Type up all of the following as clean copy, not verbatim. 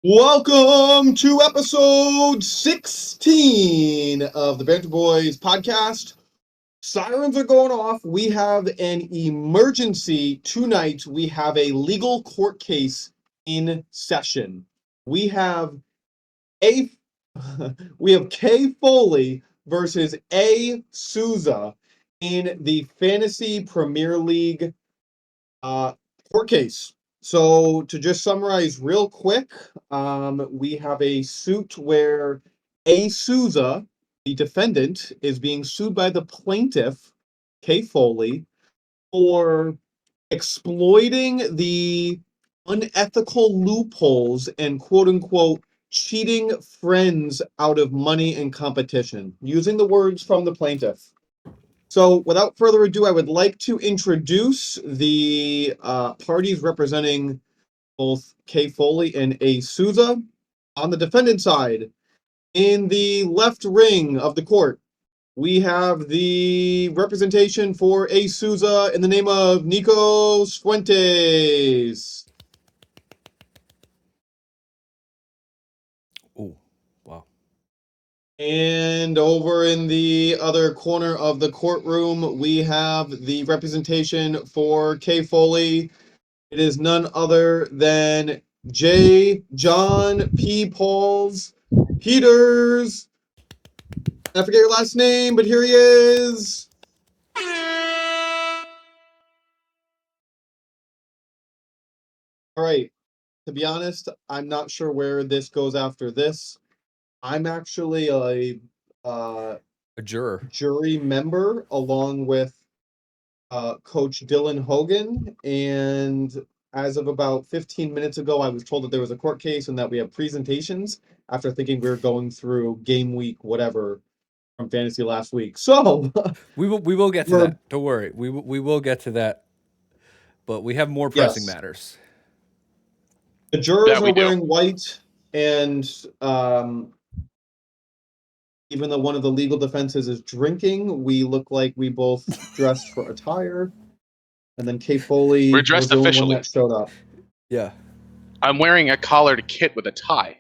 Welcome to episode 16 of the Banter Boyz podcast. Sirens are going off. We have an emergency tonight. We have a legal court case in session. We have a we have Kay Foley versus A. Souza in the Fantasy Premier League court case. So to just summarize real quick, we have a suit where A. Souza, the defendant, is being sued by the plaintiff, Kay Foley, for exploiting the unethical loopholes and quote-unquote cheating friends out of money and competition, using the words from the plaintiff. So without further ado, I would like to introduce the parties representing both Kay Foley and A. Souza. On the defendant side, in the left ring of the court, we have the representation for A. Souza in the name of Nico Fuentes. Oh, wow. And over in the other corner of the courtroom, we have the representation for Kay Foley. It is none other than J. John P. Pauls Peters. I forget your last name, but here he is. All right. To be honest, I'm not sure where this goes after this. I'm actually a juror. Jury member along with Coach Dylan Hogan, and as of about 15 minutes ago, I was told that there was a court case and that we have presentations after thinking we were going through game week, whatever, from fantasy last week. So we will get to that. Don't worry. We will get to that. But we have more pressing matters. The jurors are wearing white, and even though one of the legal defenses is drinking, we look like we both dressed for attire. And then Kay Foley We're dressed was the officially. one that showed up. Yeah. I'm wearing a collared kit with a tie.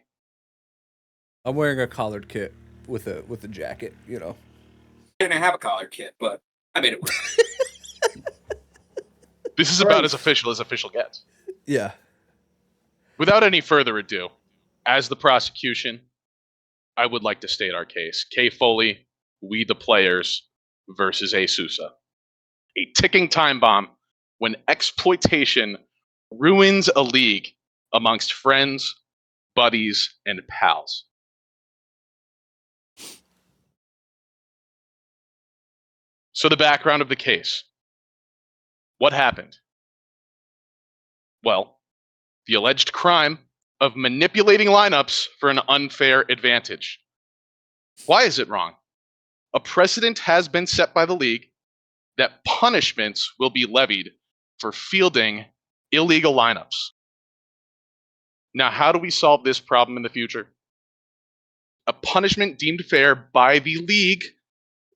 I'm wearing a collared kit with a jacket, you know. I didn't have a collared kit, but I made it work. This is about as official gets. Yeah. Without any further ado, as the prosecution, I would like to state our case. Kay Foley, we the players, versus A. Souza. A ticking time bomb when exploitation ruins a league amongst friends, buddies, and pals. So the background of the case. What happened? Well, the alleged crime of manipulating lineups for an unfair advantage. Why is it wrong? A precedent has been set by the league that punishments will be levied for fielding illegal lineups. Now, how do we solve this problem in the future? A punishment deemed fair by the league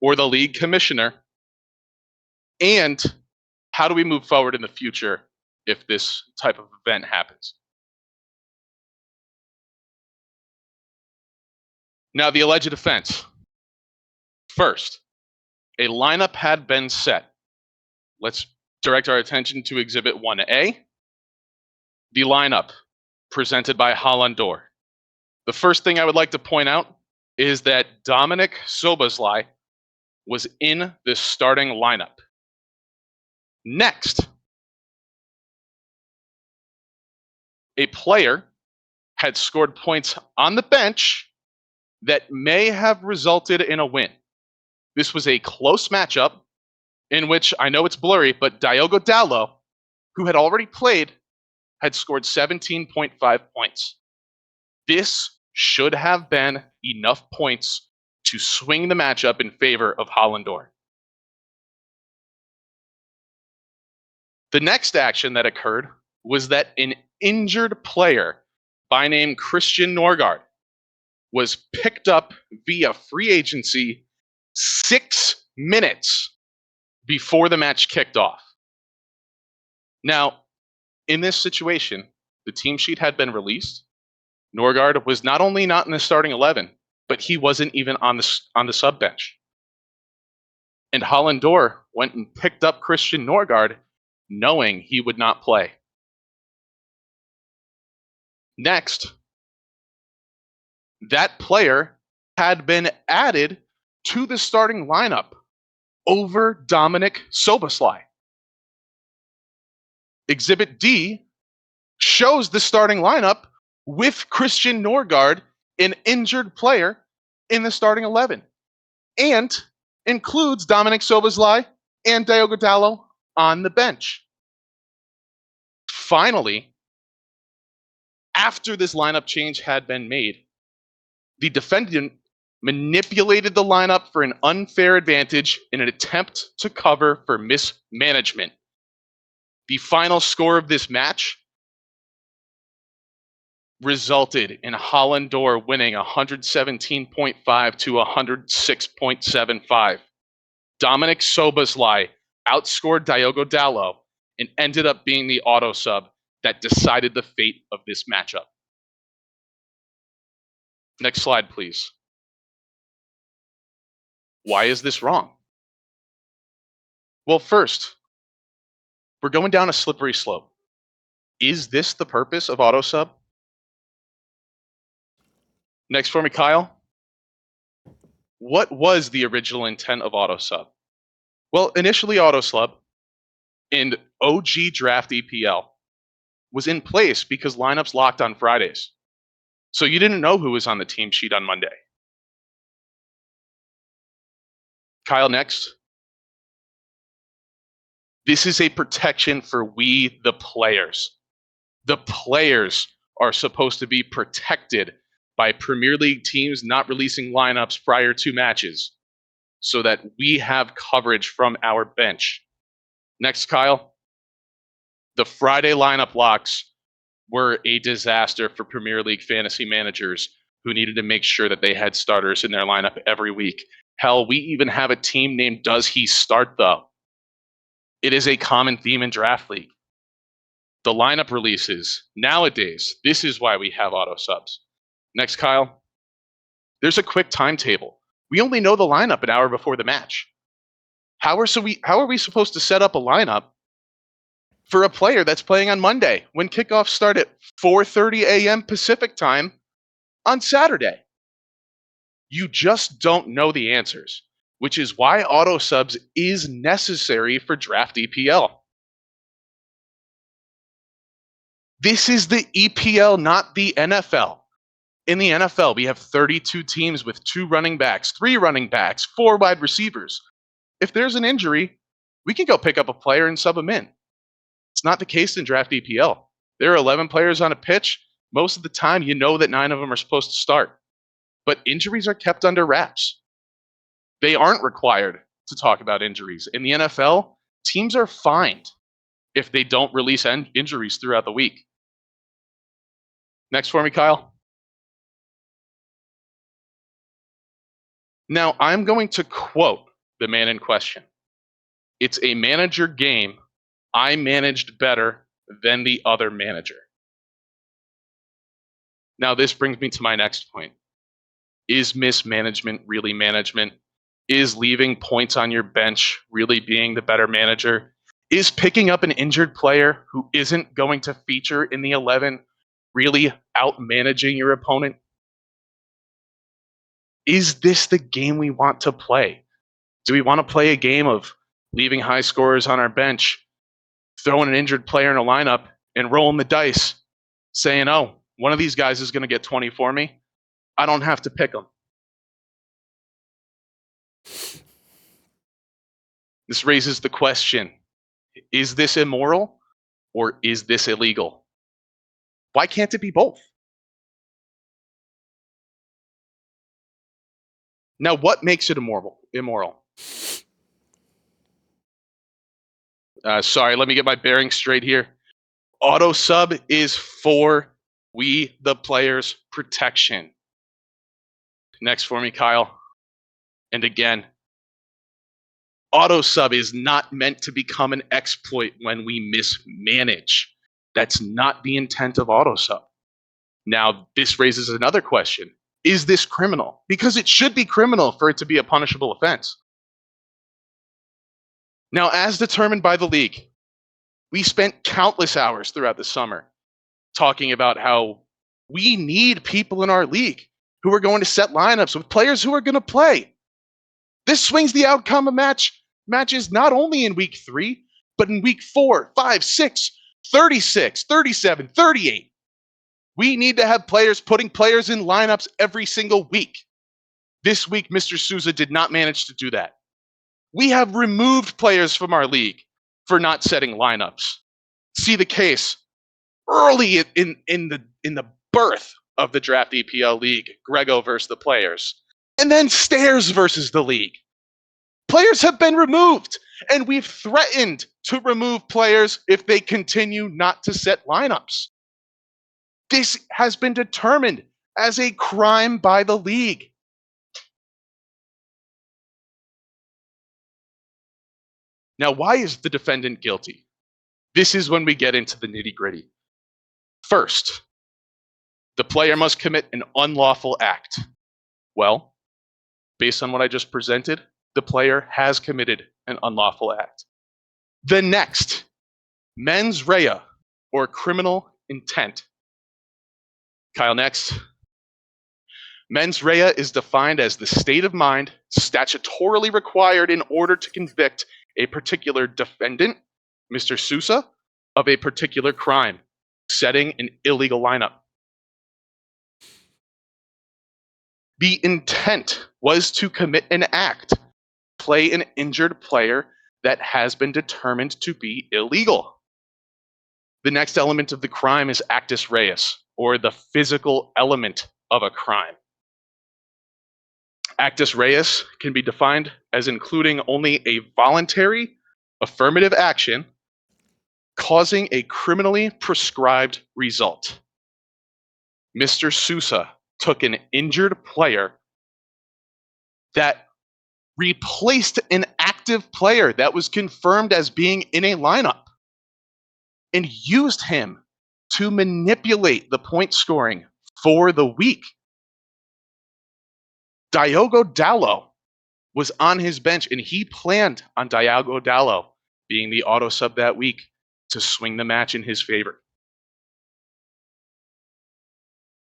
or the league commissioner. And how do we move forward in the future if this type of event happens? Now, the alleged offense. First, a lineup had been set. Let's direct our attention to Exhibit 1A. The lineup presented by Hollandor. The first thing I would like to point out is that Dominic Soboslai was in the starting lineup. Next, a player had scored points on the bench that may have resulted in a win. This was a close matchup in which, I know it's blurry, but Diogo Dalot, who had already played, had scored 17.5 points. This should have been enough points to swing the matchup in favor of Hollandor. The next action that occurred was that an injured player by name Christian Norgard was picked up via free agency 6 minutes before the match kicked off. Now, in this situation, the team sheet had been released. Norgard was not only not in the starting 11, but he wasn't even on the sub bench. And Hollendor went and picked up Christian Norgard, knowing he would not play. Next, that player had been added to the starting lineup over Dominic Soboslai. Exhibit D shows the starting lineup with Christian Norgard, an injured player, in the starting 11, and includes Dominic Soboslai and Diogo Dalot on the bench. Finally, after this lineup change had been made, the defendant manipulated the lineup for an unfair advantage in an attempt to cover for mismanagement. The final score of this match resulted in Hollendor winning 117.5 to 106.75. Dominic Soboslai outscored Diogo Dalot and ended up being the auto sub that decided the fate of this matchup. Next slide, please. Why is this wrong? Well, first, we're going down a slippery slope. Is this the purpose of auto sub? Next for me, Kyle. What was the original intent of auto sub? Well, initially auto sub in OG draft EPL was in place because lineups locked on Fridays. So you didn't know who was on the team sheet on Monday. Kyle, next. This is a protection for we, the players. The players are supposed to be protected by Premier League teams not releasing lineups prior to matches so that we have coverage from our bench. Next, Kyle. The Friday lineup locks were a disaster for Premier League fantasy managers who needed to make sure that they had starters in their lineup every week. Hell, we even have a team named Does He Start, though? It is a common theme in Draft League. The lineup releases, nowadays, this is why we have auto subs. Next, Kyle. There's a quick timetable. We only know the lineup an hour before the match. How are we supposed to set up a lineup for a player that's playing on Monday when kickoffs start at 4:30 a.m. Pacific time on Saturday? You just don't know the answers, which is why auto subs is necessary for draft EPL. This is the EPL, not the NFL. In the NFL, we have 32 teams with 2 running backs, 3 running backs, 4 wide receivers. If there's an injury, we can go pick up a player and sub him in. It's not the case in draft EPL. There are 11 players on a pitch. Most of the time, you know that 9 of them are supposed to start. But injuries are kept under wraps. They aren't required to talk about injuries. In the NFL, teams are fined if they don't release injuries throughout the week. Next for me, Kyle. Now, I'm going to quote the man in question. It's a manager game. I managed better than the other manager. Now, this brings me to my next point. Is mismanagement really management? Is leaving points on your bench really being the better manager? Is picking up an injured player who isn't going to feature in the 11 really out-managing your opponent? Is this the game we want to play? Do we want to play a game of leaving high scorers on our bench, throwing an injured player in a lineup, and rolling the dice, saying, oh, one of these guys is going to get 20 for me. I don't have to pick them. This raises the question, is this immoral or is this illegal? Why can't it be both? Now, what makes it immoral? Sorry, let me get my bearings straight here. Auto sub is for we, the players' protection. Next for me, Kyle. And again, auto sub is not meant to become an exploit when we mismanage. That's not the intent of auto sub. Now, this raises another question. Is this criminal? Because it should be criminal for it to be a punishable offense. Now, as determined by the league, we spent countless hours throughout the summer talking about how we need people in our league who are going to set lineups with players who are going to play. This swings the outcome of matches not only in week 3, but in week 4, 5, 6, 36, 37, 38. We need to have players putting players in lineups every single week. This week, Mr. Souza did not manage to do that. We have removed players from our league for not setting lineups. See the case early in the birth of the draft EPL league, Grego versus the players, and then Stairs versus the league. Players have been removed, and we've threatened to remove players if they continue not to set lineups. This has been determined as a crime by the league. Now, why is the defendant guilty? This is when we get into the nitty-gritty. First, the player must commit an unlawful act. Well, based on what I just presented, the player has committed an unlawful act. The next, mens rea, or criminal intent. Kyle, next. Mens rea is defined as the state of mind statutorily required in order to convict a particular defendant, Mr. Sousa, of a particular crime, setting an illegal lineup. The intent was to commit an act, play an injured player that has been determined to be illegal. The next element of the crime is actus reus, or the physical element of a crime. Actus reus can be defined as including only a voluntary, affirmative action causing a criminally prescribed result. Mr. Sousa took an injured player that replaced an active player that was confirmed as being in a lineup and used him to manipulate the point scoring for the week. Diogo Dalot was on his bench, and he planned on Diogo Dalot being the auto sub that week to swing the match in his favor.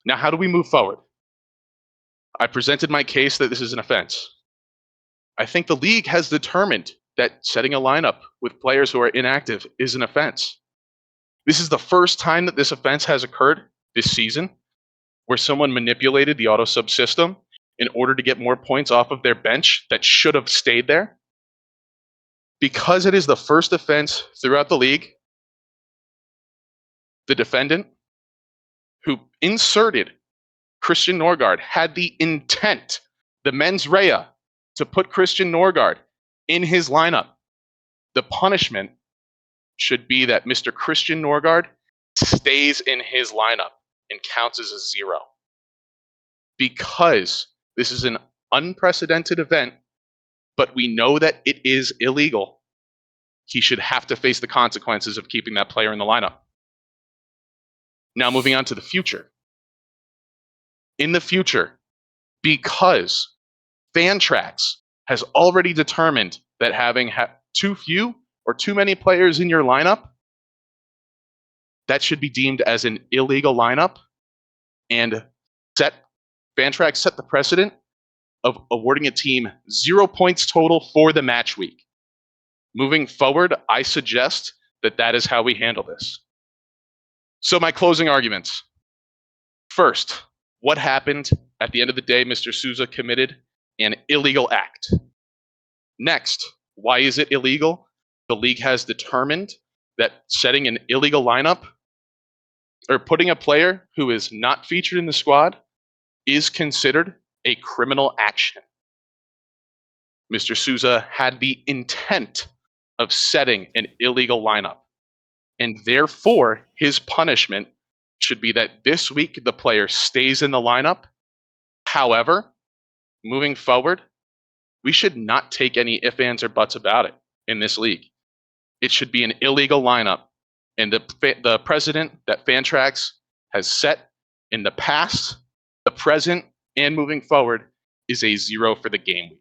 Now, how do we move forward? I presented my case that this is an offense. I think the league has determined that setting a lineup with players who are inactive is an offense. This is the first time that this offense has occurred this season, where someone manipulated the auto sub system in order to get more points off of their bench that should have stayed there. Because it is the first offense throughout the league, the defendant who inserted Christian Norgard had the intent, the mens rea, to put Christian Norgard in his lineup. The punishment should be that Mr. Christian Norgard stays in his lineup and counts as a 0. Because this is an unprecedented event, but we know that it is illegal, he should have to face the consequences of keeping that player in the lineup. Now, moving on to the future. In the future, because Fantrax has already determined that having too few or too many players in your lineup, that should be deemed as an illegal lineup, and Fantrax set the precedent of awarding a team 0 points total for the match week. Moving forward, I suggest that that is how we handle this. So my closing arguments. First, what happened? At the end of the day, Mr. Souza committed an illegal act. Next, why is it illegal? The league has determined that setting an illegal lineup or putting a player who is not featured in the squad is considered a criminal action. Mr. Souza had the intent of setting an illegal lineup, and therefore his punishment should be that this week the player stays in the lineup. However, moving forward, we should not take any ifs, ands, or buts about it in this league. It should be an illegal lineup, and the precedent that Fantrax has set in the past, the present, and moving forward is a 0 for the game week.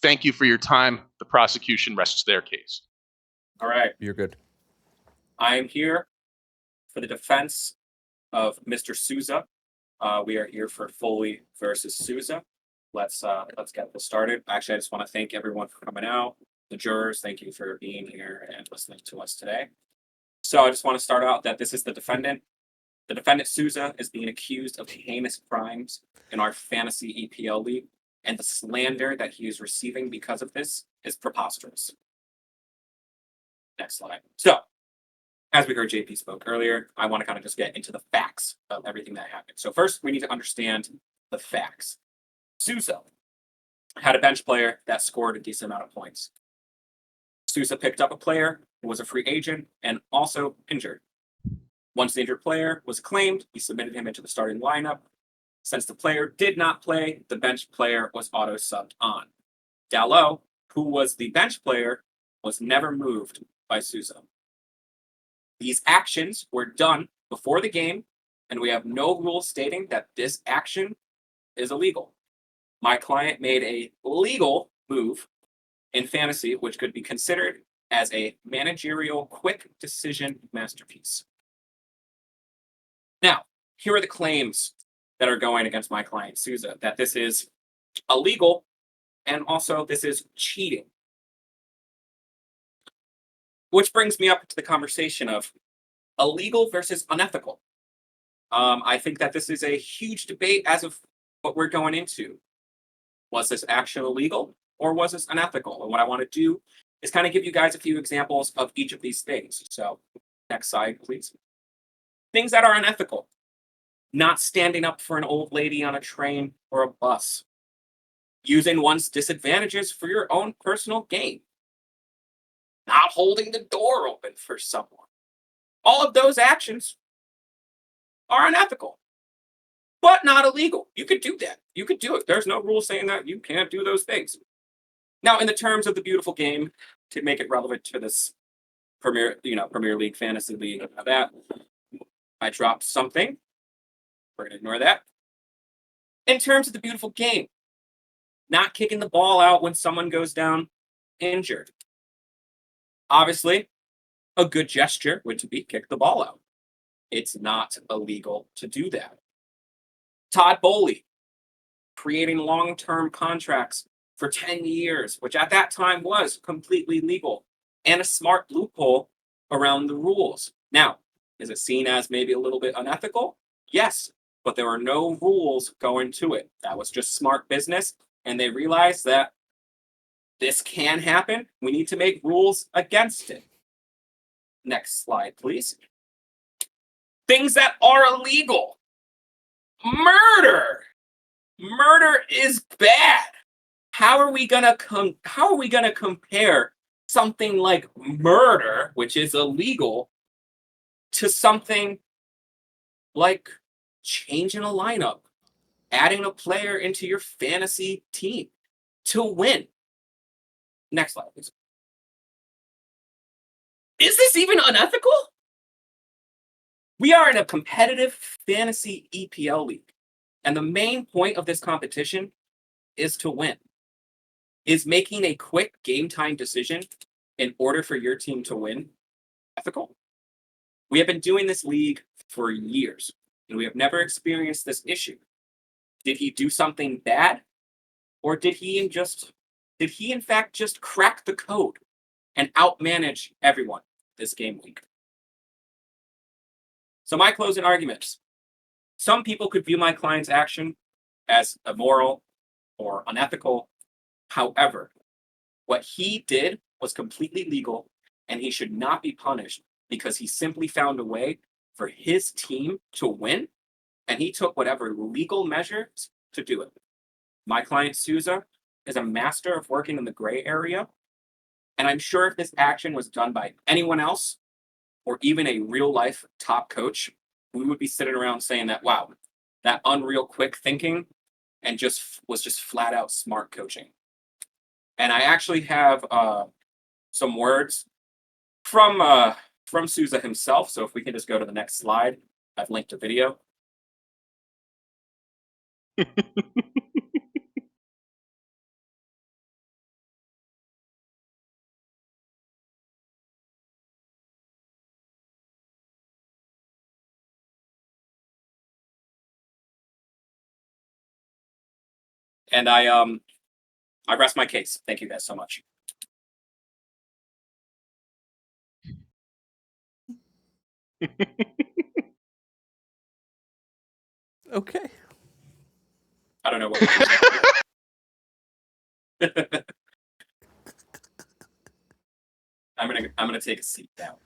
Thank you for your time. The prosecution rests their case. All right. You're good. I am here for the defense of Mr. Souza. We are here for Foley versus Souza. Let's get this started. Actually, I just want to thank everyone for coming out. The jurors, thank you for being here and listening to us today. So I just want to start out that this is the defendant. The defendant, Souza, is being accused of heinous crimes in our fantasy EPL league, and the slander that he is receiving because of this is preposterous. Next slide. So, as we heard JP spoke earlier, I want to kind of just get into the facts of everything that happened. So first, we need to understand the facts. Souza had a bench player that scored a decent amount of points. Souza picked up a player who was a free agent and also injured. Once the injured player was claimed, he submitted him into the starting lineup. Since the player did not play, the bench player was auto-subbed on. Dalot, who was the bench player, was never moved by Souza. These actions were done before the game, and we have no rule stating that this action is illegal. My client made a legal move in fantasy, which could be considered as a managerial quick decision masterpiece. Now, here are the claims that are going against my client, Souza, that this is illegal and also this is cheating. Which brings me up to the conversation of illegal versus unethical. I think that this is a huge debate as of what we're going into. Was this action illegal or was this unethical? And what I want to do is kind of give you guys a few examples of each of these things. So next slide, please. Things that are unethical. Not standing up for an old lady on a train or a bus. Using one's disadvantages for your own personal gain. Not holding the door open for someone. All of those actions are unethical, but not illegal. You could do that. You could do it. There's no rule saying that you can't do those things. Now, in the terms of the beautiful game, to make it relevant to this Premier League, Fantasy League, that I dropped something. We're going to ignore that. In terms of the beautiful game, not kicking the ball out when someone goes down injured. Obviously, a good gesture would be kick the ball out. It's not illegal to do that. Todd Bowley, creating long-term contracts for 10 years, which at that time was completely legal, and a smart loophole around the rules. Now, is it seen as maybe a little bit unethical? Yes, but there are no rules going to it. That was just smart business, and they realized that this can happen. We need to make rules against it. Next slide, please. Things that are illegal. Murder. Murder is bad. How are we gonna compare something like murder, which is illegal, to something like changing a lineup, adding a player into your fantasy team to win? Next slide, please. Is this even unethical? We are in a competitive fantasy EPL league, and the main point of this competition is to win. Is making a quick game time decision in order for your team to win ethical? We have been doing this league for years, and we have never experienced this issue. Did he do something bad, or did he in fact just crack the code and outmanage everyone this game week? So my closing arguments. Some people could view my client's action as immoral or unethical. However, what he did was completely legal, and he should not be punished because he simply found a way for his team to win, and he took whatever legal measures to do it. My client, Souza, is a master of working in the gray area, and I'm sure if this action was done by anyone else, or even a real-life top coach, we would be sitting around saying that, wow, that unreal quick thinking and was just flat-out smart coaching. And I actually have some words from Souza himself. So if we can just go to the next slide, I've linked a video. And I rest my case. Thank you guys so much. Okay. I don't know what to say. I'm gonna take a seat now.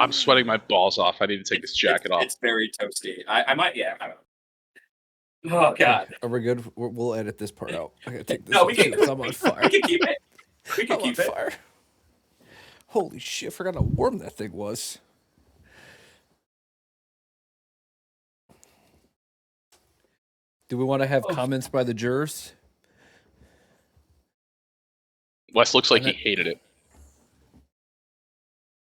I'm sweating my balls off. I need to take this jacket off. It's very toasty. I might, yeah. I don't know. Oh God. Are we good? We'll edit this part out. I gotta take this No, off we can. too, 'cause I'm on fire. We can keep it. We can I'm keep on it. fire. Holy shit! I forgot how warm that thing was. Do we want to have comments by the jurors? Wes looks like he hated it.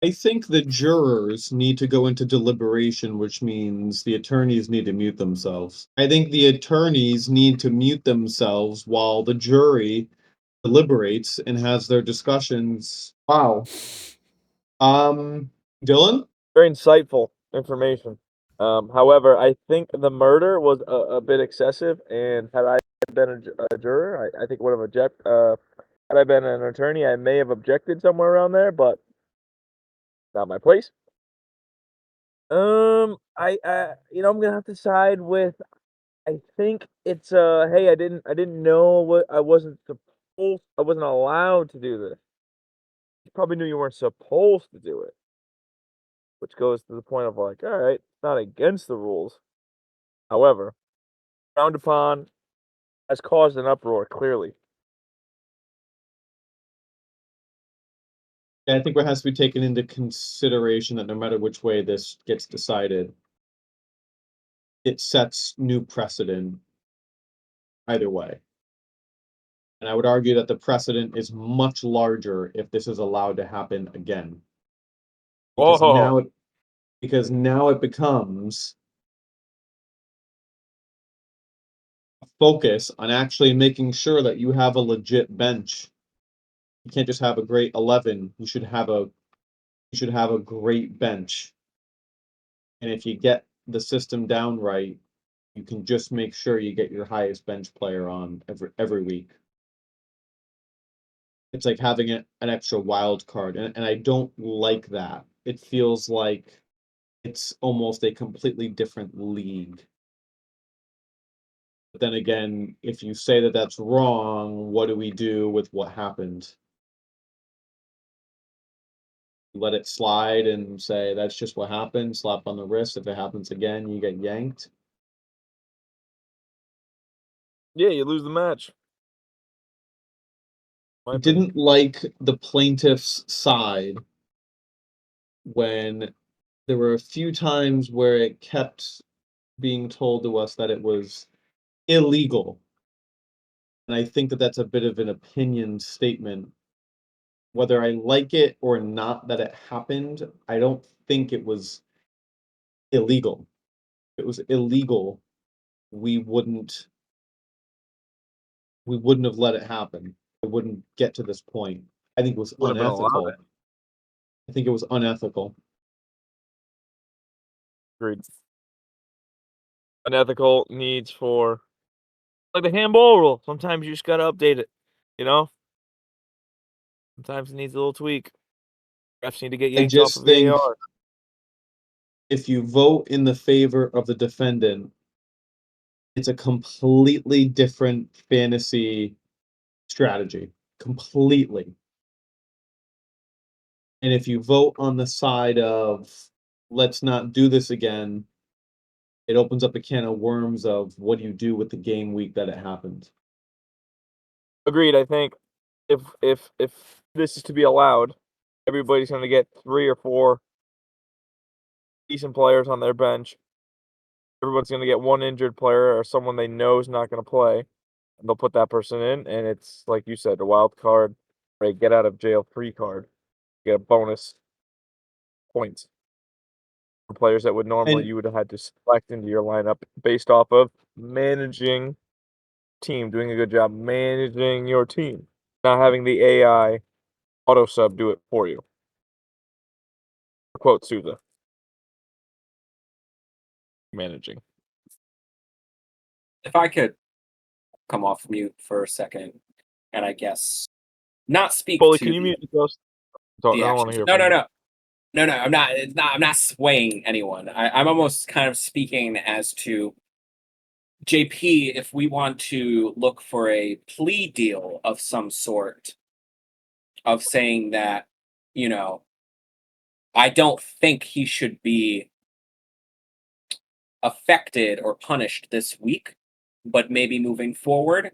I think the jurors need to go into deliberation, which means the attorneys need to mute themselves. I think the attorneys need to mute themselves while the jury deliberates and has their discussions. Wow. Dylan? Very insightful information. However, I think the murder was a bit excessive, and had I been a juror, I think would have had I been an attorney, I may have objected somewhere around there, but not my place. I'm gonna have to side with. I think it's hey, I didn't know what I wasn't allowed to do this. You probably knew you weren't supposed to do it, which goes to the point of like, all right, it's not against the rules. However, frowned upon, has caused an uproar, clearly. I think what has to be taken into consideration that no matter which way this gets decided, it sets new precedent either way. And I would argue that the precedent is much larger if this is allowed to happen again. Because now it becomes a focus on actually making sure that you have a legit bench. You can't just have a great 11. You should have a great bench. And if you get the system down right, you can just make sure you get your highest bench player on every week. It's like having an extra wild card, and I don't like that. It feels like it's almost a completely different league. But then again, if you say that that's wrong, what do we do with what happened? Let it slide and say that's just what happened, slap on the wrist. If it happens again, you get yanked. Yeah, you lose the match. I didn't like the plaintiff's side when there were a few times where it kept being told to us that it was illegal. And I think that that's a bit of an opinion statement. Whether I like it or not that it happened, I don't think it was illegal. If it was illegal, we wouldn't have let it happen. It wouldn't get to this point. I think it was Would've been allowed unethical. it. I think it was unethical. Agreed. Unethical needs for like the handball rule. Sometimes you just gotta update it. You know? Sometimes it needs a little tweak. Refs need to get yanked off just of think VAR. if you vote in the favor of the defendant, it's a completely different fantasy strategy. Completely. And if you vote on the side of let's not do this again, it opens up a can of worms of what do you do with the game week that it happened. Agreed. I think if this is to be allowed, everybody's gonna get 3 or 4 decent players on their bench. Everyone's gonna get one injured player or someone they know is not gonna play, and they'll put that person in, and it's like you said, a wild card or a get out of jail free card. You get a bonus points. players that would normally And- you would have had to select into your lineup based off of managing team, doing a good job managing your team, not having the AI auto sub do it for you. Quote Souza. Managing. If I could come off mute for a second, and I guess not speak Bully, to can you mute the ghost? I the don't want to actions. hear No, from no, you. no, no. I'm not. It's not. I'm not swaying anyone. I'm almost kind of speaking as to JP. If we want to look for a plea deal of some sort, of saying that, you know, I don't think he should be affected or punished this week, but maybe moving forward,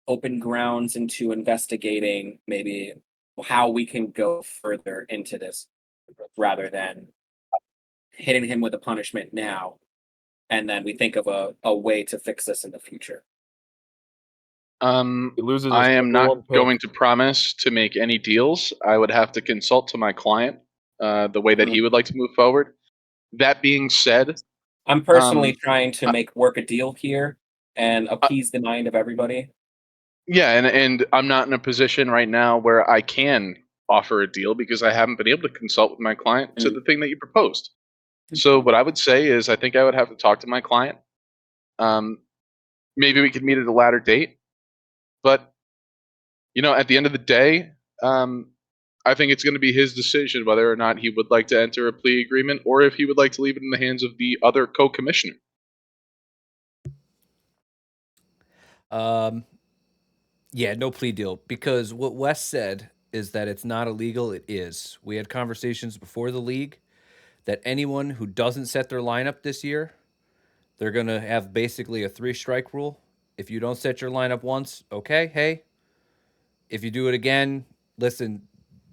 open grounds into investigating maybe how we can go further into this rather than hitting him with a punishment now. And then we think of a way to fix this in the future. He loses his I am number one not pick. going to promise to make any deals. I would have to consult to my client the way that he would like to move forward. That being said, I'm personally trying to work a deal here and appease the mind of everybody. yeah, and I'm not in a position right now where I can offer a deal because I haven't been able to consult with my client to the thing that you proposed. So what I would say is I think I would have to talk to my client. Maybe we could meet at a later date, but at the end of the day, I think it's going to be his decision whether or not he would like to enter a plea agreement or if he would like to leave it in the hands of the other co-commissioner. Yeah, no plea deal, because what Wes said is that it's not illegal. It is. We had conversations before the league that anyone who doesn't set their lineup this year, they're going to have basically a 3-strike rule. If you don't set your lineup once, okay, hey. If you do it again, listen,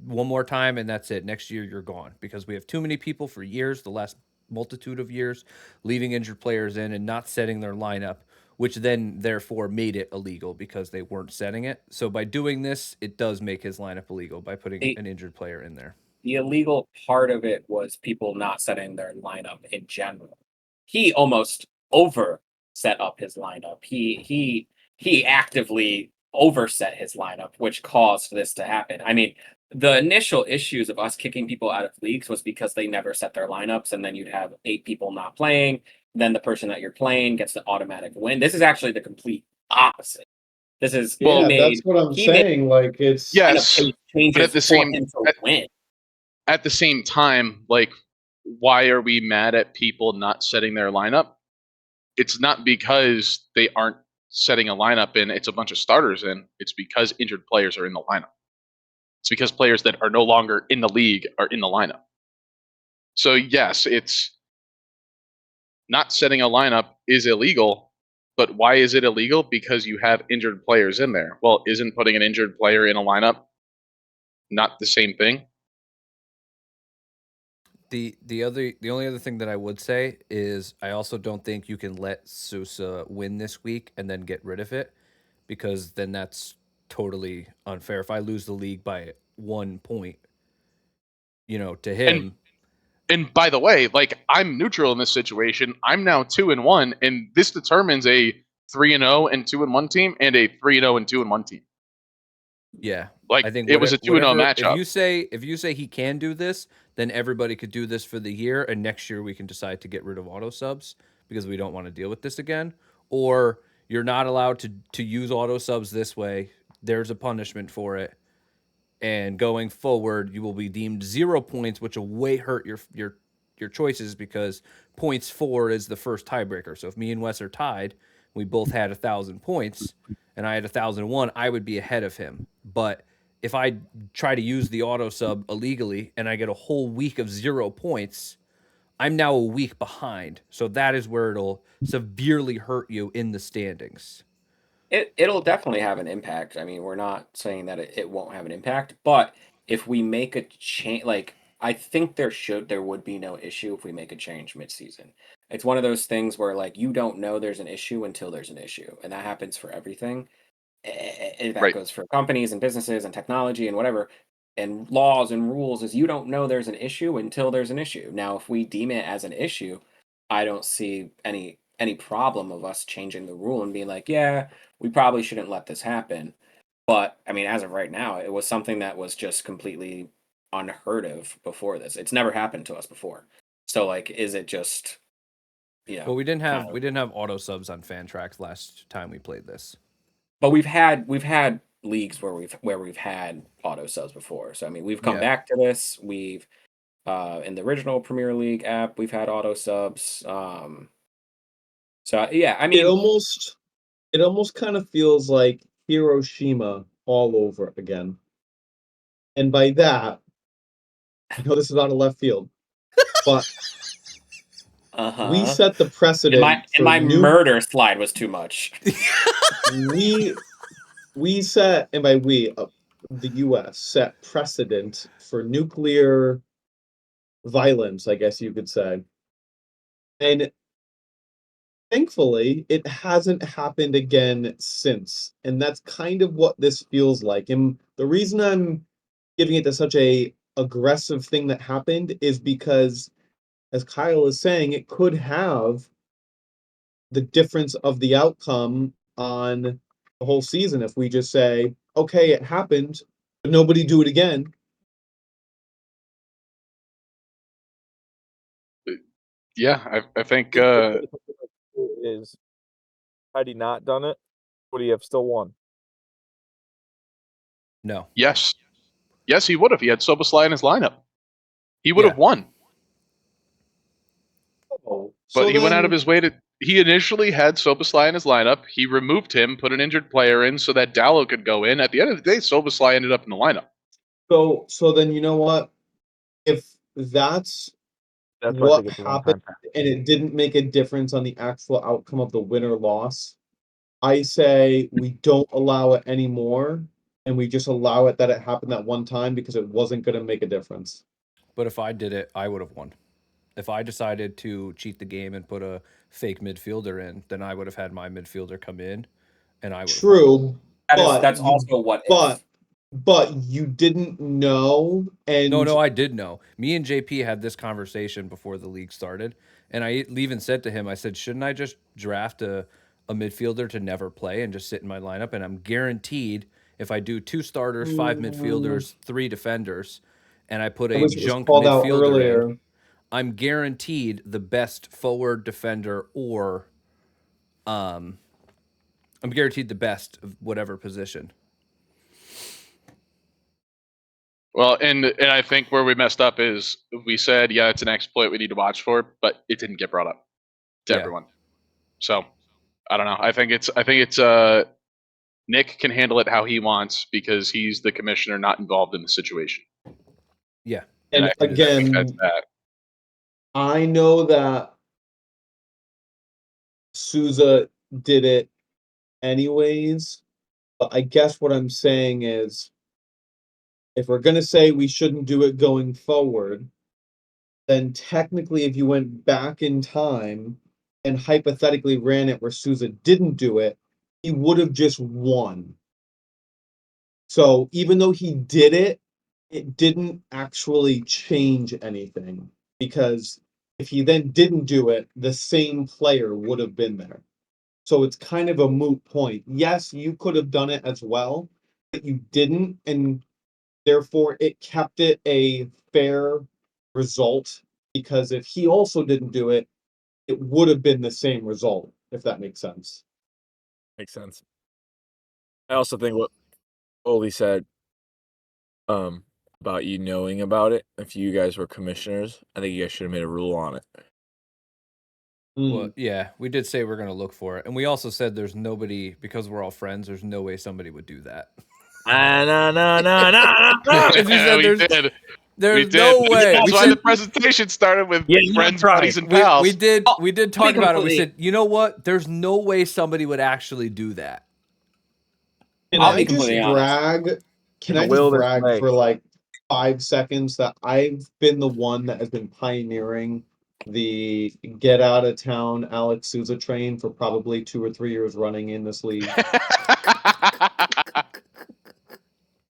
one more time and that's it. Next year you're gone, because we have too many people for years, the last multitude of years, leaving injured players in and not setting their lineup, which then therefore made it illegal because they weren't setting it. So by doing this, it does make his lineup illegal by putting an injured player in there. The illegal part of it was people not setting their lineup in general. He almost over set up his lineup. He actively overset his lineup, which caused this to happen. I mean, the initial issues of us kicking people out of leagues was because they never set their lineups, and then you'd have 8 people not playing. Then the person that you're playing gets the automatic win. This is actually the complete opposite. This is that's what I'm saying. Like, it's Yes, but at the for him to win. At the same time, like, why are we mad at people not setting their lineup? It's not because they aren't setting a lineup and it's a bunch of starters in. It's because injured players are in the lineup. It's because players that are no longer in the league are in the lineup. So yes, it's not setting a lineup is illegal, but why is it illegal? Because you have injured players in there. Well, isn't putting an injured player in a lineup not the same thing? The only other thing that I would say is I also don't think you can let Sousa win this week and then get rid of it, because then that's totally unfair. If I lose the league by 1 point, to him. And by the way, like, I'm neutral in this situation. I'm now 2-1, and this determines a 3-0 and 2-1 team and a 3-0 and 2-1 team. Yeah, Like, I think it was a 2-0 matchup. If you say he can do this, then everybody could do this for the year, and next year we can decide to get rid of auto subs because we don't want to deal with this again. Or you're not allowed to use auto subs this way. There's a punishment for it, and going forward, you will be deemed 0 points, which will way hurt your choices, because points 4 is the first tiebreaker. So if me and Wes are tied, we both had 1,000 points, and I had 1,001, I would be ahead of him. But if I try to use the auto sub illegally and I get a whole week of 0 points, I'm now a week behind. So that is where it'll severely hurt you in the standings. It'll definitely have an impact. I mean, we're not saying that it won't have an impact, but if we make a change, like, I think there would be no issue if we make a change mid-season. It's one of those things where, like, you don't know there's an issue until there's an issue, and that happens for everything. And that Right. goes for companies and businesses and technology and whatever. and laws and rules is you don't know there's an issue until there's an issue. Now, if we deem it as an issue, I don't see any problem of us changing the rule and being like, yeah, we probably shouldn't let this happen. But I mean, as of right now, it was something that was just completely unheard of before this. It's never happened to us before. So like, is it just, Well, we didn't kind have of- auto subs on fan tracks last time we played this. But we've had leagues where we've had auto subs before. So I mean, we've come Yeah. back to this. We've in the original Premier League app, we've had auto subs. So yeah, I mean, It almost kind of feels like Hiroshima all over again. And by that, I know this is out of left field, but we set the precedent and my murder slide was too much. we set, and by we, the U.S. set precedent for nuclear violence, I guess you could say. And thankfully, it hasn't happened again since. And that's kind of what this feels like. And the reason I'm giving it to such a aggressive thing that happened is because, as Kyle is saying, it could have the difference of the outcome on the whole season if we just say, okay, it happened, but nobody do it again. Yeah, I think is had he not done it, would he have still won? No. yes, he would have. He had Soboslai in his lineup. He would Yeah. have won. Oh, But so he went out of then- his way to. He initially had Soboslai in his lineup. He removed him, put an injured player in so that Dallo could go in. At the end of the day, Soboslai ended up in the lineup. So then you know what? If that's That's why I what think it's a happened one-time pass. and it didn't make a difference on the actual outcome of the win or loss, I say we don't allow it anymore and we just allow it that it happened that one time because it wasn't going to make a difference. But if I did it, I would have won. If I decided to cheat the game and put a fake midfielder in, then I would have had my midfielder come in, and I would have won. True, but That's you- also what but if. but you didn't know, and No, I did know. Me and JP had this conversation before the league started, and I even said to him, I said, shouldn't I just draft a midfielder to never play and just sit in my lineup? And I'm guaranteed if I do 2 starters, 5 midfielders, 3 defenders, and I put I a wish it was junk called out midfielder earlier. in, I'm guaranteed the best forward defender or I'm guaranteed the best of whatever position. Well, and I think where we messed up is we said, yeah, it's an exploit we need to watch for, but it didn't get brought up to Yeah. everyone. So I don't know. I think it's Nick can handle it how he wants because he's the commissioner, not involved in the situation. Yeah. And I think again, that's that. I know that Souza did it anyways, but I guess what I'm saying is if we're going to say we shouldn't do it going forward, then technically if you went back in time and hypothetically ran it where Souza didn't do it, he would have just won. So even though he did it, it didn't actually change anything because if he then didn't do it, the same player would have been there. So it's kind of a moot point. Yes, you could have done it as well, but you didn't, and therefore it kept it a fair result because if he also didn't do it, it would have been the same result, if that makes sense. Makes sense. I also think what Oli said about you knowing about it, if you guys were commissioners, I think you guys should have made a rule on it. Well, yeah, we did say we're going to look for it. And we also said there's nobody, because we're all friends, there's no way somebody would do that. No. As you said, We there's did. there's We no did. way. That's We why said- the presentation started with Yeah, friends, that's right. buddies, and pals. we did talk about it. We completely- said, you know what? There's no way somebody would actually do that. Can I'll I be just completely honest. brag? Can The I will just this brag makes. for like 5 seconds that I've been the one that has been pioneering the get out of town Alex Souza train for probably 2 or 3 years running in this league.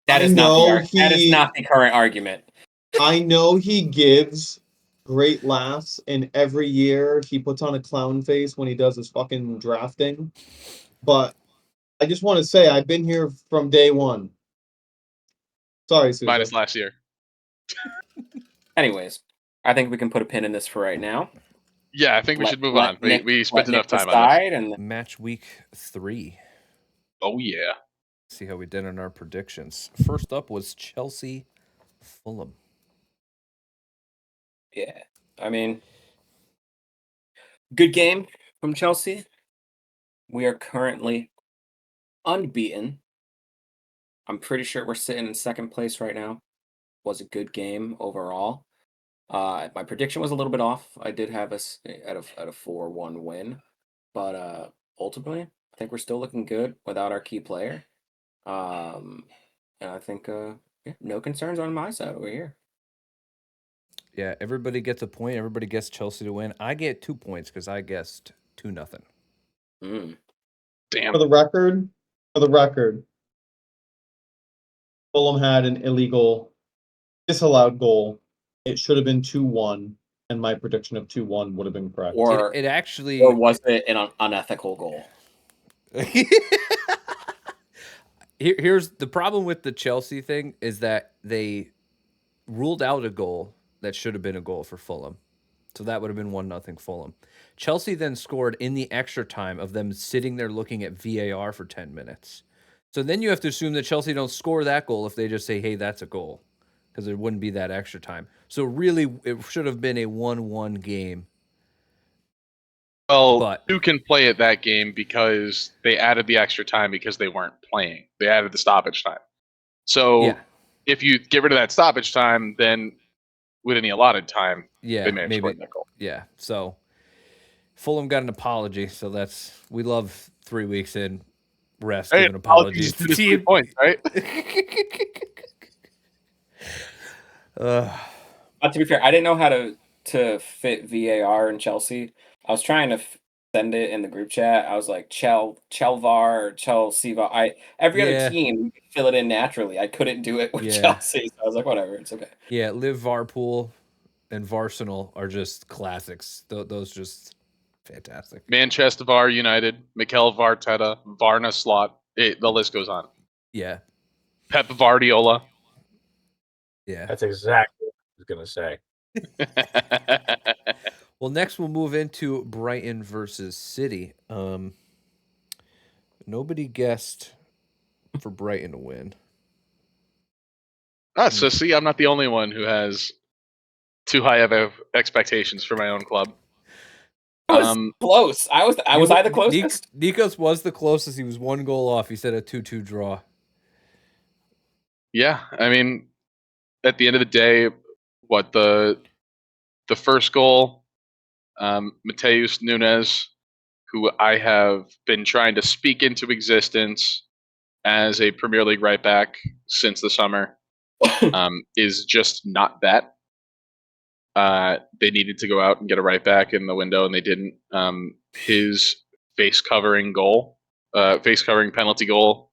That That is not the current argument. I know he gives great laughs, and every year he puts on a clown face when he does his fucking drafting. But I just want to say I've been here from day one. Sorry, Susan. Minus last year. Anyways, I think we can put a pin in this for right now. Yeah, I think we should move on. We spent enough time on this. And Match week 3. Oh, yeah. See how we did on our predictions. First up was Chelsea Fulham. yeah, I mean, good game from Chelsea. We are currently unbeaten. I'm pretty sure we're sitting in second place right now. Was a good game overall. My prediction was a little bit off. I did have us at a 4-1 win, but ultimately, I think we're still looking good without our key player. And I think no concerns on my side over here. Yeah, everybody gets a point. Everybody gets Chelsea to win. I get 2 points because I guessed 2-0. Damn. For the record, Fulham had an illegal disallowed goal. It should have been 2-1, and my prediction of 2-1 would have been correct. Or It actually, or was it an unethical goal? Here's the problem with the Chelsea thing is that they ruled out a goal that should have been a goal for Fulham. So that would have been 1-0 Fulham. Chelsea then scored in the extra time of them sitting there looking at VAR for 10 minutes. So then you have to assume that Chelsea don't score that goal if they just say, hey, that's a goal, because there wouldn't be that extra time. So really, it should have been a 1-1 game. Well, But you can play it that game because they added the extra time because they weren't playing. They added the stoppage time. So yeah, if you get rid of that stoppage time, then within the allotted time, yeah, they may have maybe, scored that goal. yeah. So Fulham got an apology. So we love 3 weeks in rest giving apologies to the just 3 team. points, right? But to be fair, I didn't know how to fit VAR in Chelsea. I was trying to send it in the group chat. I was like Chelvar or Chelsea. Every Yeah. other team you could fill it in naturally. I couldn't do it with Yeah. Chelsea. So I was like, whatever, it's okay. Yeah, Liv Varpool and Varsenal are just classics. Those just fantastic. Manchester VAR United, Mikel Varteta, Varna Slot. The list goes on. Yeah, Pep Guardiola. yeah. That's exactly what I was gonna say. Well, next we'll move into Brighton versus City. Nobody guessed for Brighton to win. So see, I'm not the only one who has too high of expectations for my own club. I was close. Was I the closest? Nikos was the closest. He was 1 goal off. He said a 2-2 draw. Yeah, I mean, at the end of the day, what the first goal, Mateus Nunes, who I have been trying to speak into existence as a Premier League right back since the summer, is just not that. They needed to go out and get a right back in the window, and they didn't. His face covering penalty goal,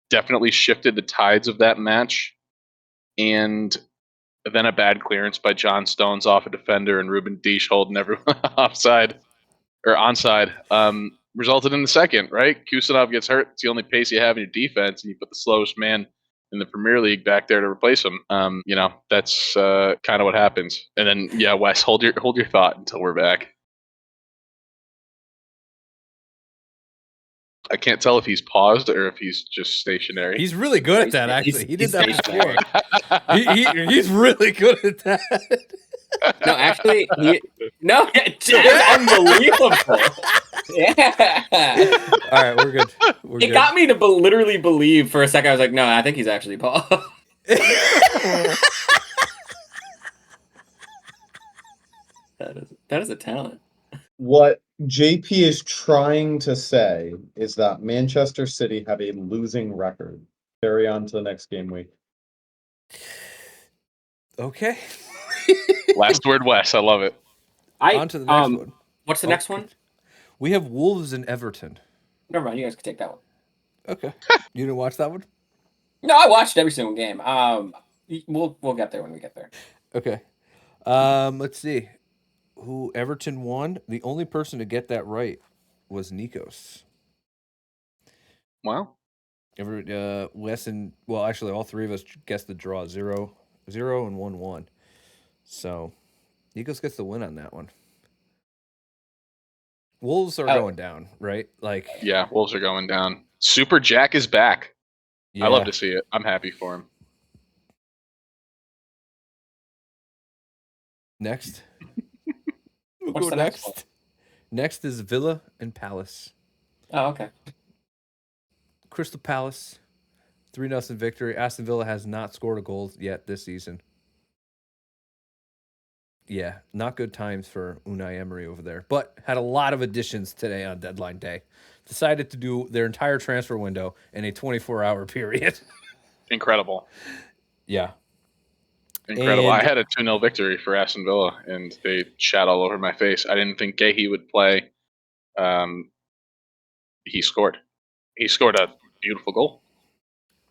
definitely shifted the tides of that match. And then a bad clearance by John Stones off a defender and Ruben Deesh holding everyone onside, resulted in the second, right? Kusanov gets hurt. It's the only pace you have in your defense, and you put the slowest man in the Premier League back there to replace him. That's kind of what happens. And then, yeah, Wes, hold your thought until we're back. I can't tell if he's paused or if he's just stationary. He's really good at that, actually. He did that before. He's really good at that. No, actually, it's unbelievable. Yeah. All right, we're good. It got me to literally believe for a second. I was like, no, I think he's actually Paul. That is a talent. What JP is trying to say is that Manchester City have a losing record. Carry on to the next game week. Okay. Last word, Wes. I love it. On to the next one. What's the next one? We have Wolves and Everton. Never mind. You guys can take that one. Okay. You didn't watch that one? No, I watched every single game. We'll get there when we get there. Okay. Let's see. Who Everton won? The only person to get that right was Nikos. Wow. Wes and actually all three of us guessed the draw 0-0 and 1-1. So Nikos gets the win on that one. Wolves are going down, right? Like, Yeah, Wolves are going down. Super Jack is back. yeah. I love to see it. I'm happy for him. Next. What's the next one? Next is Villa and Palace. Oh, okay. Crystal Palace, 3-0 victory. Aston Villa has not scored a goal yet this season. Yeah, not good times for Unai Emery over there, but had a lot of additions today on deadline day. Decided to do their entire transfer window in a 24-hour period. Incredible. Yeah. Incredible. And I had a 2-0 victory for Aston Villa, and they shat all over my face. I didn't think Gahey would play. He scored. He scored a beautiful goal.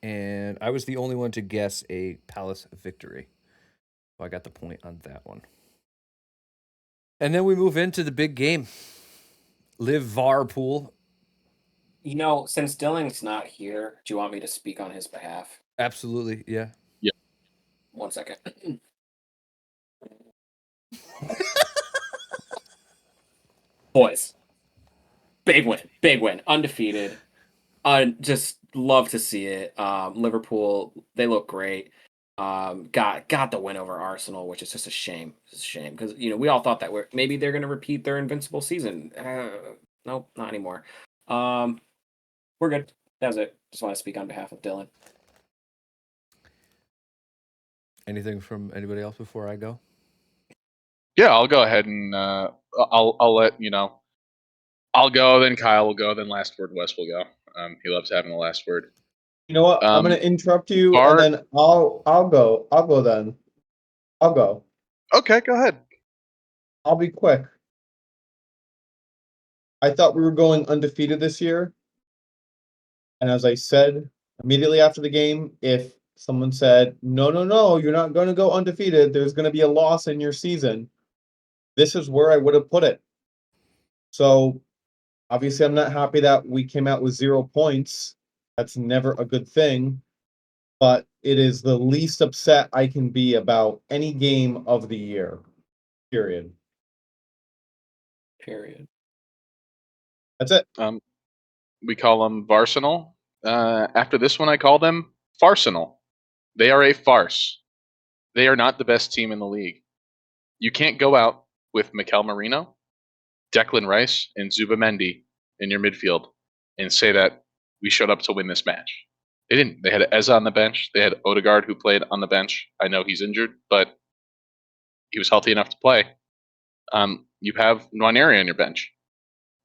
And I was the only one to guess a Palace victory. So I got the point on that one. And then we move into the big game. Liverpool. You know, since Dylan's not here, do you want me to speak on his behalf? Absolutely, yeah. 1 second. Boys, big win, undefeated. Just love to see it. Liverpool, they look great. Got the win over Arsenal, which is just a shame. It's a shame because we all thought that maybe they're gonna repeat their invincible season. Nope, not anymore. We're good. That was it. Just want to speak on behalf of Dylan. Anything from anybody else before I go? Yeah, I'll go ahead and I'll let you know. I'll go, then Kyle will go, then last word Wes will go. He loves having the last word. You know what? I'm gonna interrupt you, and then I'll go. I'll go then. I'll go. Okay, go ahead. I'll be quick. I thought we were going undefeated this year. And as I said immediately after the game, if someone said, no, you're not going to go undefeated, there's going to be a loss in your season, this is where I would have put it. So obviously, I'm not happy that we came out with 0 points. That's never a good thing. But it is the least upset I can be about any game of the year. Period. That's it. We call them Varsenal. After this one, I call them Farsenal. They are a farce. They are not the best team in the league. You can't go out with Mikel Merino, Declan Rice, and Zubamendi in your midfield and say that we showed up to win this match. They didn't. They had Eza on the bench. They had Odegaard who played on the bench. I know he's injured, but he was healthy enough to play. You have Nwaneri on your bench.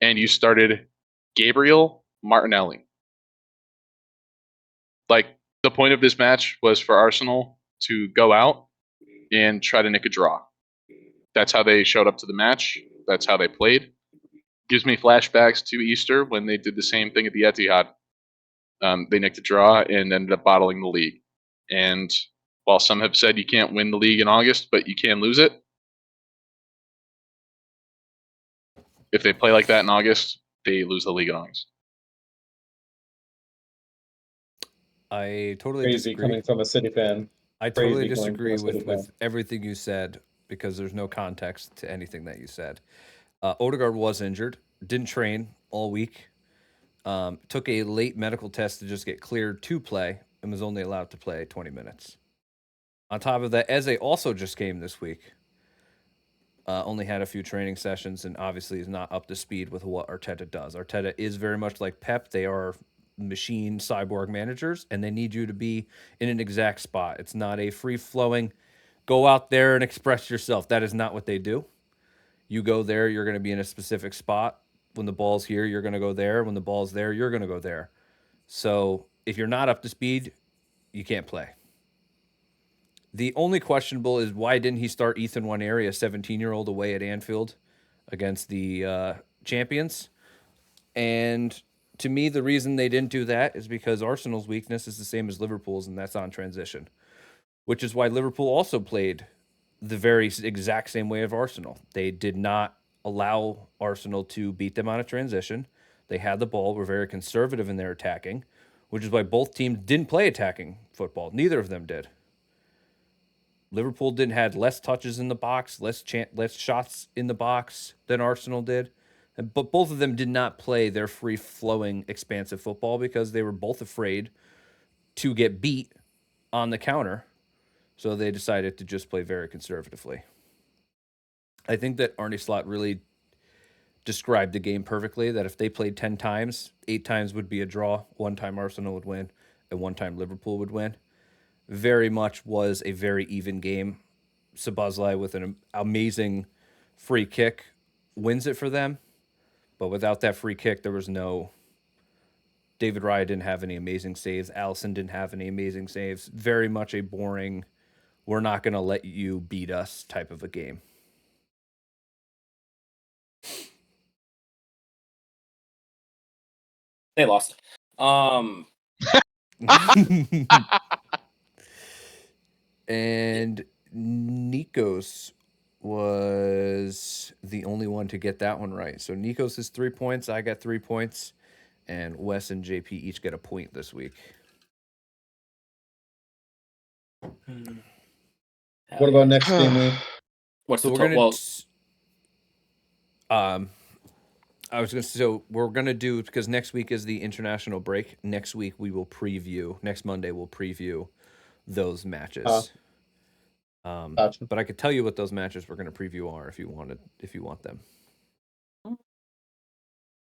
And you started Gabriel Martinelli. Like, the point of this match was for Arsenal to go out and try to nick a draw. That's how they showed up to the match. That's how they played. Gives me flashbacks to Easter when they did the same thing at the Etihad. They nicked a draw and ended up bottling the league. And while some have said you can't win the league in August, but you can lose it, if they play like that in August, they lose the league in August. I totally Crazy disagree. coming from a City fan. I totally Crazy coming disagree from a City with fan. everything you said because there's no context to anything that you said. Odegaard was injured, didn't train all week, took a late medical test to just get cleared to play, and was only allowed to play 20 minutes. On top of that, Eze also just came this week. Only had a few training sessions and obviously is not up to speed with what Arteta does. Arteta is very much like Pep. They are machine cyborg managers, and they need you to be in an exact spot. It's not a free-flowing, go out there and express yourself. That is not what they do. You go there, you're going to be in a specific spot. When the ball's here, you're going to go there. When the ball's there, you're going to go there. So if you're not up to speed, you can't play. The only questionable is why didn't he start Ethan Nwaneri, a 17-year-old, away at Anfield against the champions? And to me, the reason they didn't do that is because Arsenal's weakness is the same as Liverpool's, and that's on transition, which is why Liverpool also played the very exact same way of Arsenal. They did not allow Arsenal to beat them on a transition. They had the ball, were very conservative in their attacking, which is why both teams didn't play attacking football. Neither of them did. Liverpool didn't had less touches in the box, less shots in the box than Arsenal did. But both of them did not play their free-flowing, expansive football because they were both afraid to get beat on the counter. So they decided to just play very conservatively. I think that Arne Slot really described the game perfectly, that if they played 10 times, 8 times would be a draw, 1 time Arsenal would win, and 1 time Liverpool would win. Very much was a very even game. Szoboszlai with an amazing free kick wins it for them. But without that free kick, there was no... David Raya didn't have any amazing saves. Alisson didn't have any amazing saves. Very much a boring, we're not going to let you beat us type of a game. They lost. And Nikos was the only one to get that one right. So Nikos is 3 points. I got 3 points. And Wes and JP each get a point this week. What about next game week? What's So the we're well? So we're gonna do, because next week is the international break. Next week we will preview. Next Monday we'll preview those matches. Gotcha. But I could tell you what those matches we're gonna preview are if you want them.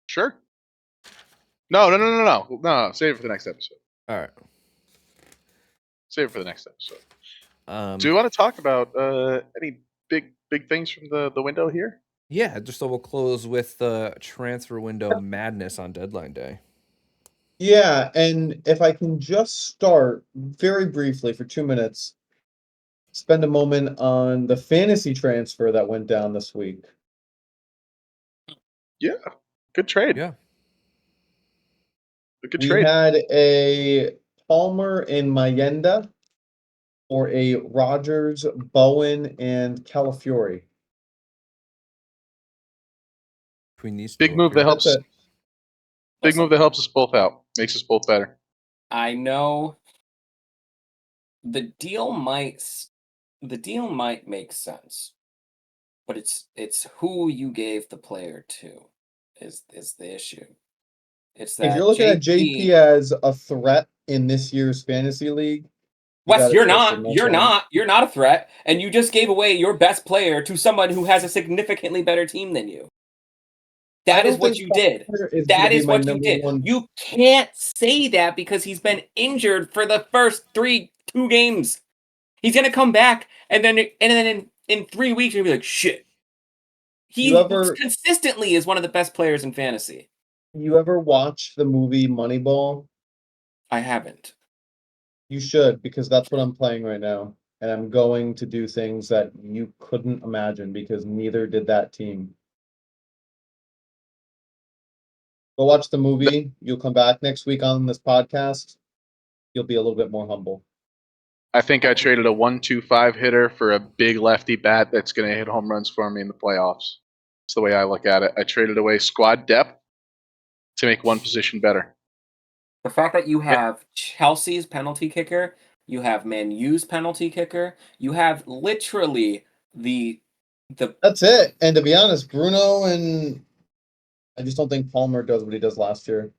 Sure. No. Save it for the next episode. All right. Save it for the next episode. Do Do we want to talk about any big things from the window here? Yeah, just so we'll close with the transfer window madness on deadline day. Yeah, and if I can just start very briefly for 2 minutes, spend a moment on the fantasy transfer that went down this week. Yeah. Good trade. Yeah. A good We trade. had a Palmer and Mayenda or a Rogers, Bowen, and Calafiori. Between these Big two move up that here. helps. That's it. Big move that helps us both out. Makes us both better. I know the deal might make sense, but it's who you gave the player to is the issue. It's that If you're looking at JP JP as a threat in this year's fantasy league, Wes, gotta you're trust not. him, You're that's all. not. You're not a threat, and you just gave away your best player to someone who has a significantly better team than you. That is don't what think you did. Palmer is gonna That be is my what you number did. one. You can't say that because he's been injured for the first 2 games. He's gonna come back, and then in 3 weeks you're gonna be like, shit. He consistently is one of the best players in fantasy. You ever watch the movie Moneyball? I haven't. You should, because that's what I'm playing right now. And I'm going to do things that you couldn't imagine because neither did that team. Go watch the movie. You'll come back next week on this podcast. You'll be a little bit more humble. I think I traded a 1-2-5 hitter for a big lefty bat that's going to hit home runs for me in the playoffs. That's the way I look at it. I traded away squad depth to make one position better. The fact that you have Chelsea's penalty kicker, you have Man U's penalty kicker, you have literally the That's it. And to be honest, Bruno and I just don't think Palmer does what he does last year.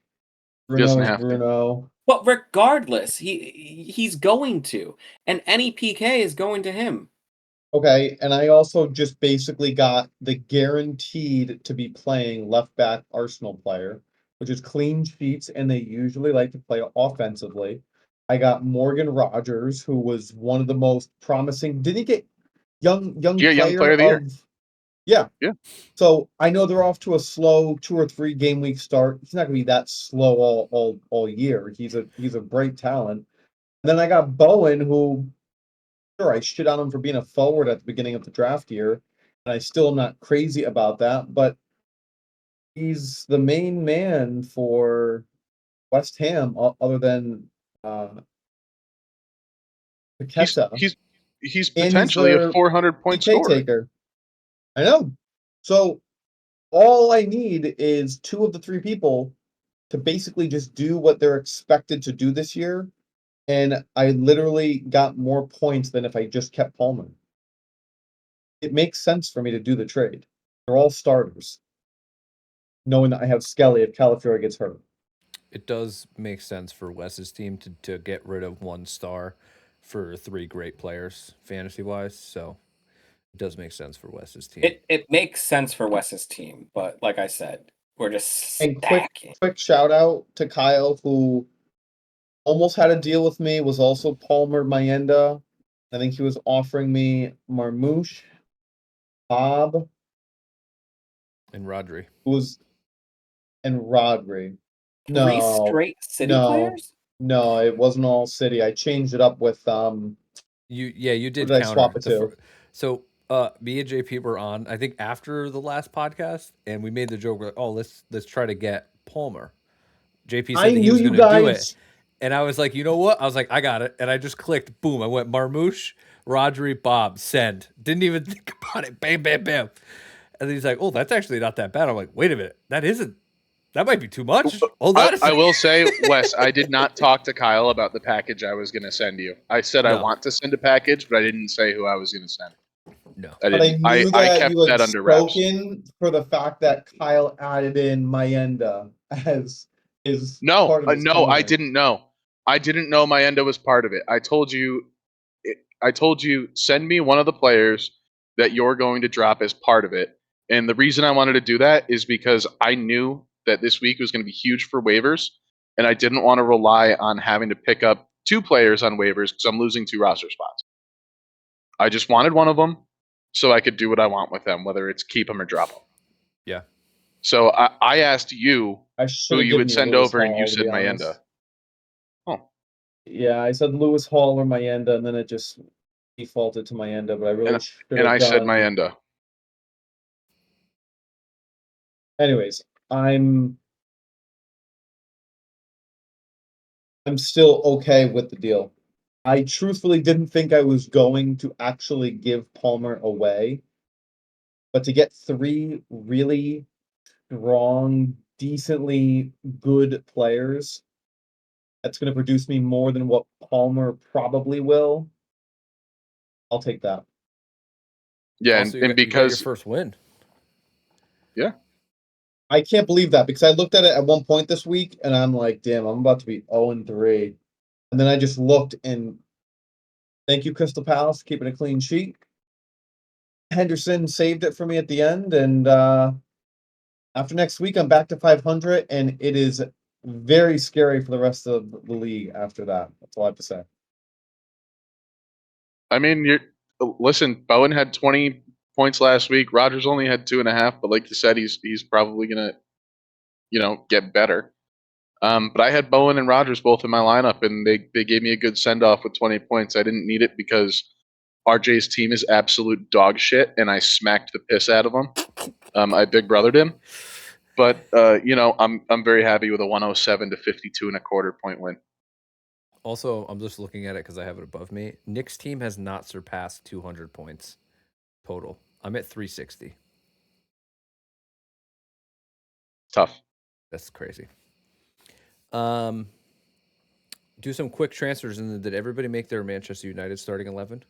Bruno Doesn't is have to. Bruno. But regardless, he's going to, and any PK is going to him. Okay, and I also just basically got the guaranteed to be playing left back Arsenal player, which is clean sheets, and they usually like to play offensively. I got Morgan Rogers, who was one of the most promising. Did he get young player of the year. Yeah. Yeah. So I know they're off to a slow 2 or 3 game week start. He's not gonna be that slow all year. He's a great talent. And then I got Bowen, who sure, I shit on him for being a forward at the beginning of the draft year, and I still am not crazy about that. But He's the main man for West Ham, other than He's Paqueta, he's and he's potentially a their 400-point PK scorer. taker. I know. So all I need is 2 of the 3 people to basically just do what they're expected to do this year, and I literally got more points than if I just kept Palmer. It makes sense for me to do the trade. They're all starters, knowing that I have Skelly if Calafiori gets hurt. It does make sense for Wes's team to get rid of 1 star for 3 great players, fantasy wise. So it does make sense for Wes's team. It makes sense for Wes's team, but like I said, we're just And stacking. quick shout out to Kyle, who almost had a deal with me, was also Palmer Mayenda. I think he was offering me Marmouche, Bob, And Rodri. and Rodri. 3 No, straight City no, players? no, it wasn't all City. I changed it up with You who did did I counter. swap it to? So me and JP were on, I think, after the last podcast, and we made the joke like, oh, let's try to get Palmer. JP I said that he knew was you going to do it. guys. And I was like, you know what? I was like, I got it. And I just clicked, boom. I went Marmouche, Rodri, Bob, send. Didn't even think about it. Bam, bam, bam. And then he's like, oh, that's actually not that bad. I'm like, wait a minute. That might be too much. Hold on a I second. will say, Wes, I did not talk to Kyle about the package I was going to send you. I said I No. want to send a package, but I didn't say who I was going to send. No. I But I didn't. knew I that kept you had that under wraps. spoken for the fact that Kyle added in Mayenda as his No, part of his no, I counter. didn't know. I didn't know Mayenda was part of it. I told you, send me one of the players that you're going to drop as part of it. And the reason I wanted to do that is because I knew that this week was going to be huge for waivers, and I didn't want to rely on having to pick up 2 players on waivers because I'm losing 2 roster spots. I just wanted one of them so I could do what I want with them, whether it's keep them or drop them. Yeah. So I asked you I who should have you given would you send Lewis over, and you Hall, to said be honest. Mayenda. Oh, Yeah, I said Lewis Hall or Mayenda, and then it just defaulted to Mayenda, but I really should have and I said done. Mayenda. Anyways, I'm still okay with the deal. I truthfully didn't think I was going to actually give Palmer away, but to get 3 really strong, decently good players, that's going to produce me more than what Palmer probably will. I'll take that. Yeah, Also, and you got your because first win. yeah, I can't believe that because I looked at it at one point this week and I'm like, damn, I'm about to be 0-3. And then I just looked and thank you, Crystal Palace, keeping a clean sheet. Henderson saved it for me at the end, and after next week, I'm back to 500, and it is very scary for the rest of the league after that. That's all I have to say. I mean, listen. Bowen had 20 points last week. Rogers only had 2.5, but like you said, he's probably gonna, get better. But I had Bowen and Rogers both in my lineup, and they gave me a good send off with 20 points. I didn't need it because RJ's team is absolute dog shit, and I smacked the piss out of him. I big brothered him, but I'm very happy with a 107 to 52.25 point win. Also, I'm just looking at it because I have it above me. Nick's team has not surpassed 200 points total. I'm at 360. Tough. That's crazy. Do some quick transfers, and did everybody make their Manchester United starting 11?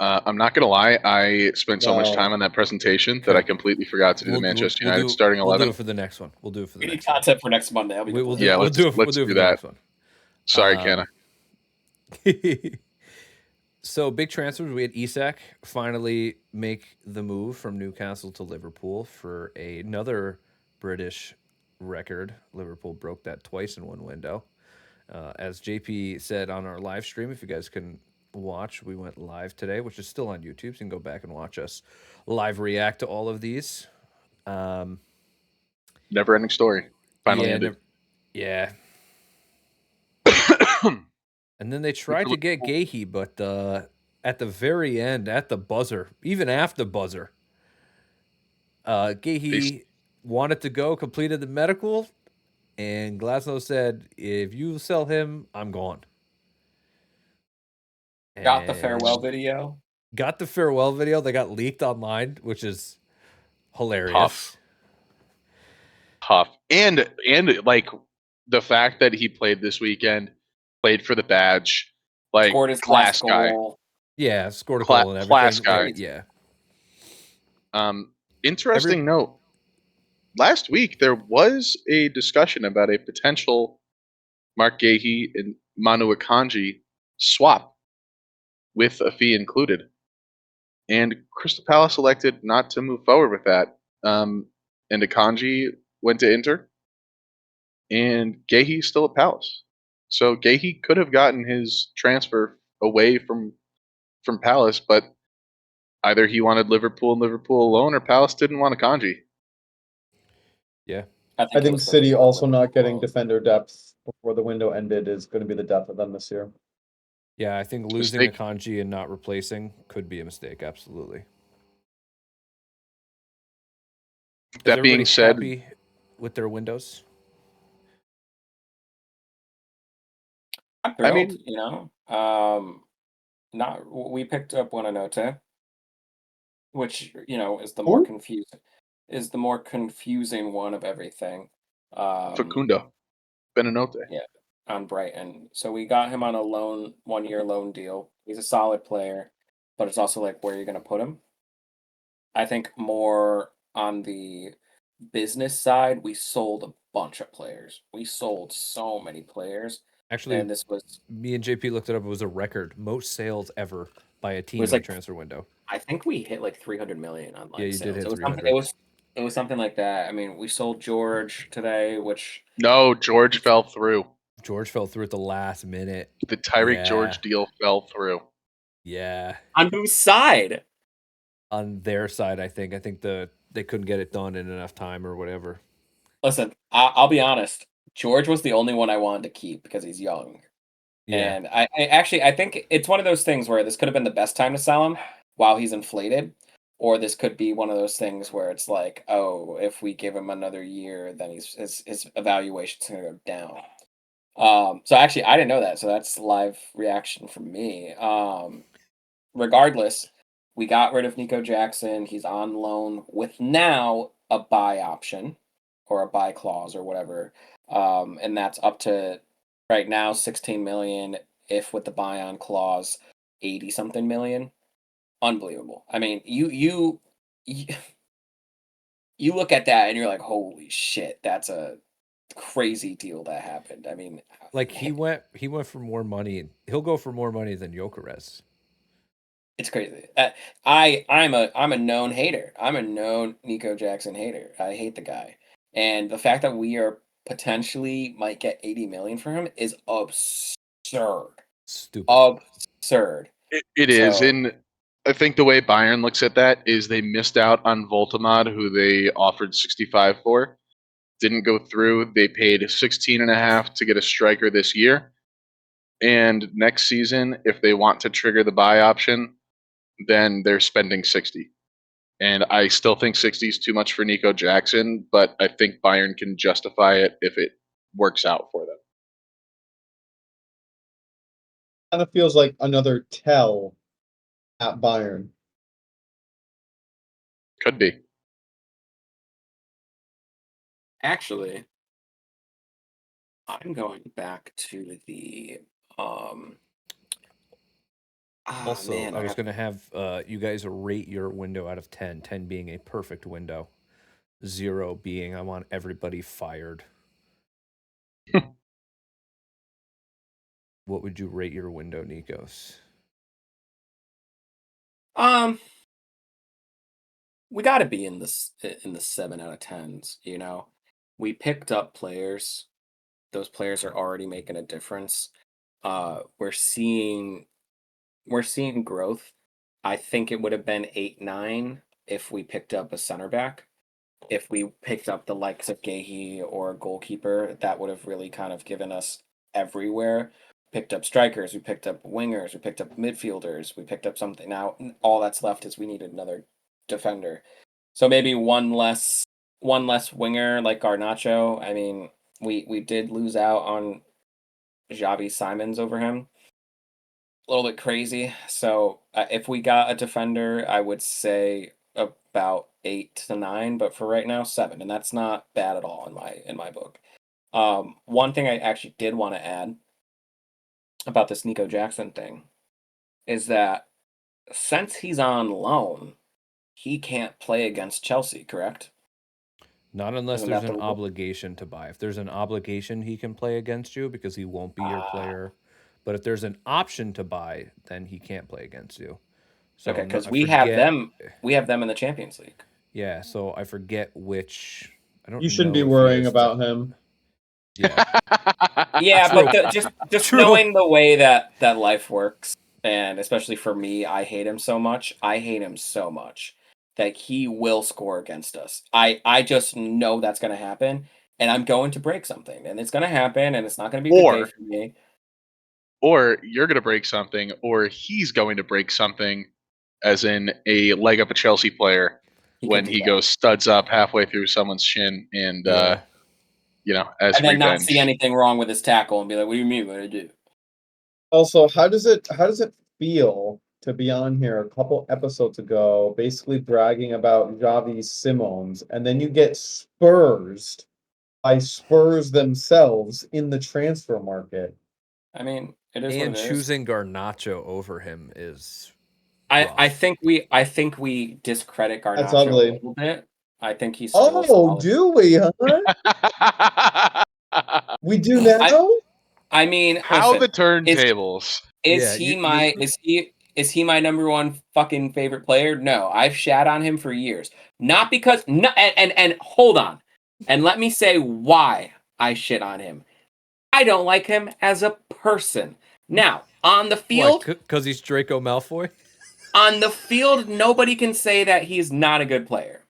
I'm not gonna lie. I spent so much No. time on that presentation that I completely forgot to do the Manchester United starting 11. We'll do it for the next one. We'll do it for the We need next one. content for next Monday. We'll do, Yeah, we'll let's do it for do the that. next one. Sorry, Kenna. So big transfers. We had Isak finally make the move from Newcastle to Liverpool for another British record. Liverpool broke that twice in one window. As JP said on our live stream, if you guys can watch, we went live today, which is still on YouTube. So you can go back and watch us live react to all of these. Never ending story. Finally ended. Yeah. And then they tried to get Gahey, but at the very end, at the buzzer, even after the buzzer, Gahey wanted to go, completed the medical, and Glasnow said, "If you sell him, I'm gone." Got the And farewell video. got the farewell video that got leaked online, which is hilarious. Tough. And like the fact that he played this weekend, played for the badge, like Scored his class last guy. goal. Yeah, scored a goal and everything. Class guy. Like, yeah. Interesting note. Last week there was a discussion about a potential Mark Gahey and Manu Akanji swap with a fee included. And Crystal Palace elected not to move forward with that. And Akanji went to Inter, and Gahey's still at Palace. So Gahey could have gotten his transfer away from Palace, but either he wanted Liverpool and Liverpool alone, or Palace didn't want Akanji. Yeah. I think City also not getting defender depth before the window ended is going to be the death of them this year. Yeah, I think losing Mistake. Akanji and not replacing could be a mistake. Absolutely. That being said, happy with their windows? I'm thrilled, you know. We picked up Buonanotte, which, you know, is the more confusing one of everything. Facundo Benanote. Yeah, on Brighton. So we got him on a 1-year loan deal. He's a solid player, but it's also like, where are you going to put him? I think more on the business side, we sold a bunch of players. We sold so many players. Actually, and this was me and JP looked it up. It was a record, most sales ever by a team was in like the transfer window. I think we hit like 300 million on like Yeah, you sales. did hit It was 300. it was something like that. I mean, we sold George today, which No, George fell through. George fell through at the last minute. The Tyreek Yeah. George deal fell through. Yeah. on whose side? On their side, I think. I think they couldn't get it done in enough time or whatever. Listen, I'll be honest. George was the only one I wanted to keep because he's young. Yeah. And I think it's one of those things where this could have been the best time to sell him while he's inflated, or this could be one of those things where it's like, oh, if we give him another year, then his evaluation's going to go down. So actually, I didn't know that, so that's live reaction from me. Regardless, we got rid of Nico Jackson. He's on loan with now a buy option or a buy clause or whatever, and that's up to right now 16 million. If with the buy on clause, 80 something million. Unbelievable. I mean, you you look at that and you're like, holy shit, that's a crazy deal that happened. I mean, like he went for more money, and he'll go for more money than Gyökeres. It's crazy. I'm a known hater. I'm a known Nico Jackson hater. I hate the guy, and the fact that we are potentially might get 80 million for him is absurd. Stupid. Absurd. It is, and I think the way Bayern looks at that is they missed out on Voltamad, who they offered 65 for. Didn't go through. They paid 16.5 to get a striker this year, and next season, if they want to trigger the buy option, then they're spending 60. And I still think 60 is too much for Nico Jackson, but I think Bayern can justify it if it works out for them. Kind of feels like another tell at Bayern. Could be. Actually, I'm going back to the Also, man, I was going to have you guys rate your window out of 10, 10 being a perfect window, 0 being I want everybody fired. What would you rate your window, Nikos? we got to be in the 7 out of 10s. You know, we picked up players. Those players are already making a difference. We're seeing growth. I think it would have been 8, 9 if we picked up a center back. If we picked up the likes of Gahey or a goalkeeper, that would have really kind of given us everywhere. Picked up strikers, we picked up wingers, we picked up midfielders, we picked up something. Now all that's left is we need another defender. So maybe one less winger like Garnacho. I mean, we did lose out on Xavi Simons over him. A little bit crazy. So if we got a defender, I would say about 8 to 9, but for right now 7, and that's not bad at all in my book. One thing I actually did want to add about this Nico Jackson thing is that since he's on loan, he can't play against Chelsea, correct? Not unless Isn't there's that an the rule? obligation to buy. If there's an obligation, he can play against you because he won't be your player. But if there's an option to buy, then he can't play against you. So Okay, no, because I we have forget. them in the Champions League. Yeah, so I forget which. I don't You shouldn't know be if he worrying is about the- him. Yeah, Yeah, True. but just True. knowing the way that life works, and especially for me, I hate him so much. I hate him so much that he will score against us. I just know that's going to happen, and I'm going to break something, and it's going to happen, and it's not going to be a good day Or for me. or you're going to break something, or he's going to break something, as in a leg up a Chelsea player He could when do he that. goes studs up halfway through someone's shin, and Yeah. as And then not revenge. see anything wrong with his tackle and be like, "What do you mean? What did I do?" Also, how does it feel to be on here a couple episodes ago, basically bragging about Xavi Simons, and then you get Spursed by Spurs themselves in the transfer market? I mean, it is And what it is. choosing Garnacho over him is I rough. think we discredit That's Garnacho a ugly. little bit. I think he's still a Oh, solid. do we, huh? We do now? I mean, How listen, the turntables. Yeah, is he my number one fucking favorite player? No, I've shat on him for years. Not because no, and hold on, and let me say why I shit on him. I don't like him as a person. Now on the field, Because he's Draco Malfoy? nobody can say that he's not a good player.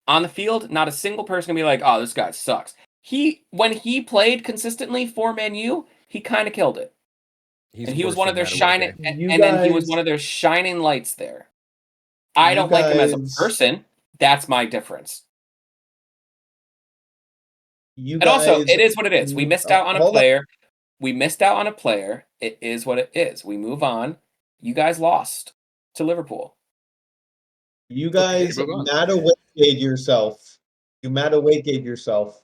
On the field, not a single person can be like, "Oh, this guy sucks." When he played consistently for Man U, he kind of killed it. He's And he was worse one of than their Madueke. then he was one of their shining lights there. I You don't like him as a guys- person. That's my difference. You And also, guys, it is what it is. We missed out on a hold on. player. We missed out on a player. It is what it is. We move on. You guys lost to Liverpool. You Okay, guys move on. Madueke yourself. You Madueke yourself.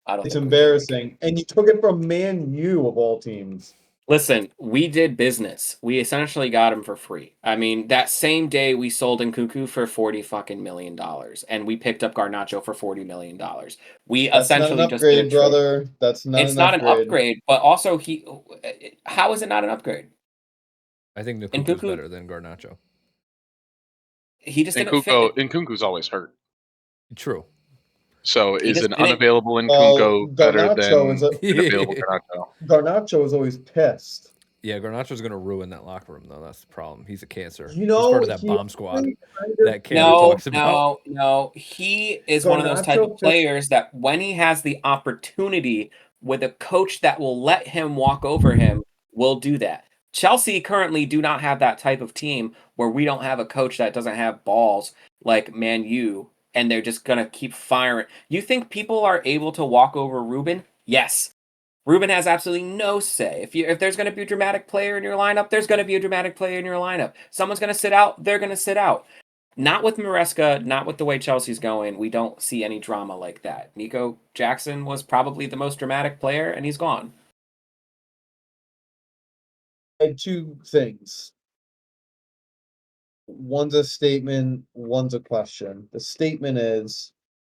I don't It's think we did. embarrassing. And you took it from Man U of all teams. Listen, we did business. We essentially got him for free. I mean, that same day we sold Nkunku for $40 million, and we picked up Garnacho for $40 million. We That's not an essentially just did a upgrade, trade. brother. That's not It's an not an upgrade. upgrade, but also how is it not an upgrade? I think Nkunku's Nkunku- better than Garnacho. He just didn't fit. Nkunku's always hurt. True. So He is just an didn't- unavailable Well, Nkunku better Garnacho than is a an available Garnacho? Garnacho is always pissed. Yeah, Garnacho's going to ruin that locker room, though. That's the problem. He's a cancer. You know, he's part of that he bomb squad only kind of that Cam No, talks about. no. He is one of those type Garnacho of players that when he has the opportunity with a coach that will let him walk over him, will do that. Chelsea currently do not have that type of team where we don't have a coach that doesn't have balls like Man U, and they're just gonna keep firing. You think people are able to walk over Ruben? Yes. Ruben has absolutely no say. If there's going to be a dramatic player in your lineup, there's going to be a dramatic player in your lineup. Someone's going to sit out, they're going to sit out. Not with Maresca, not with the way Chelsea's going. We don't see any drama like that. Nico Jackson was probably the most dramatic player, and he's gone. had two things. One's a statement, one's a question. The statement is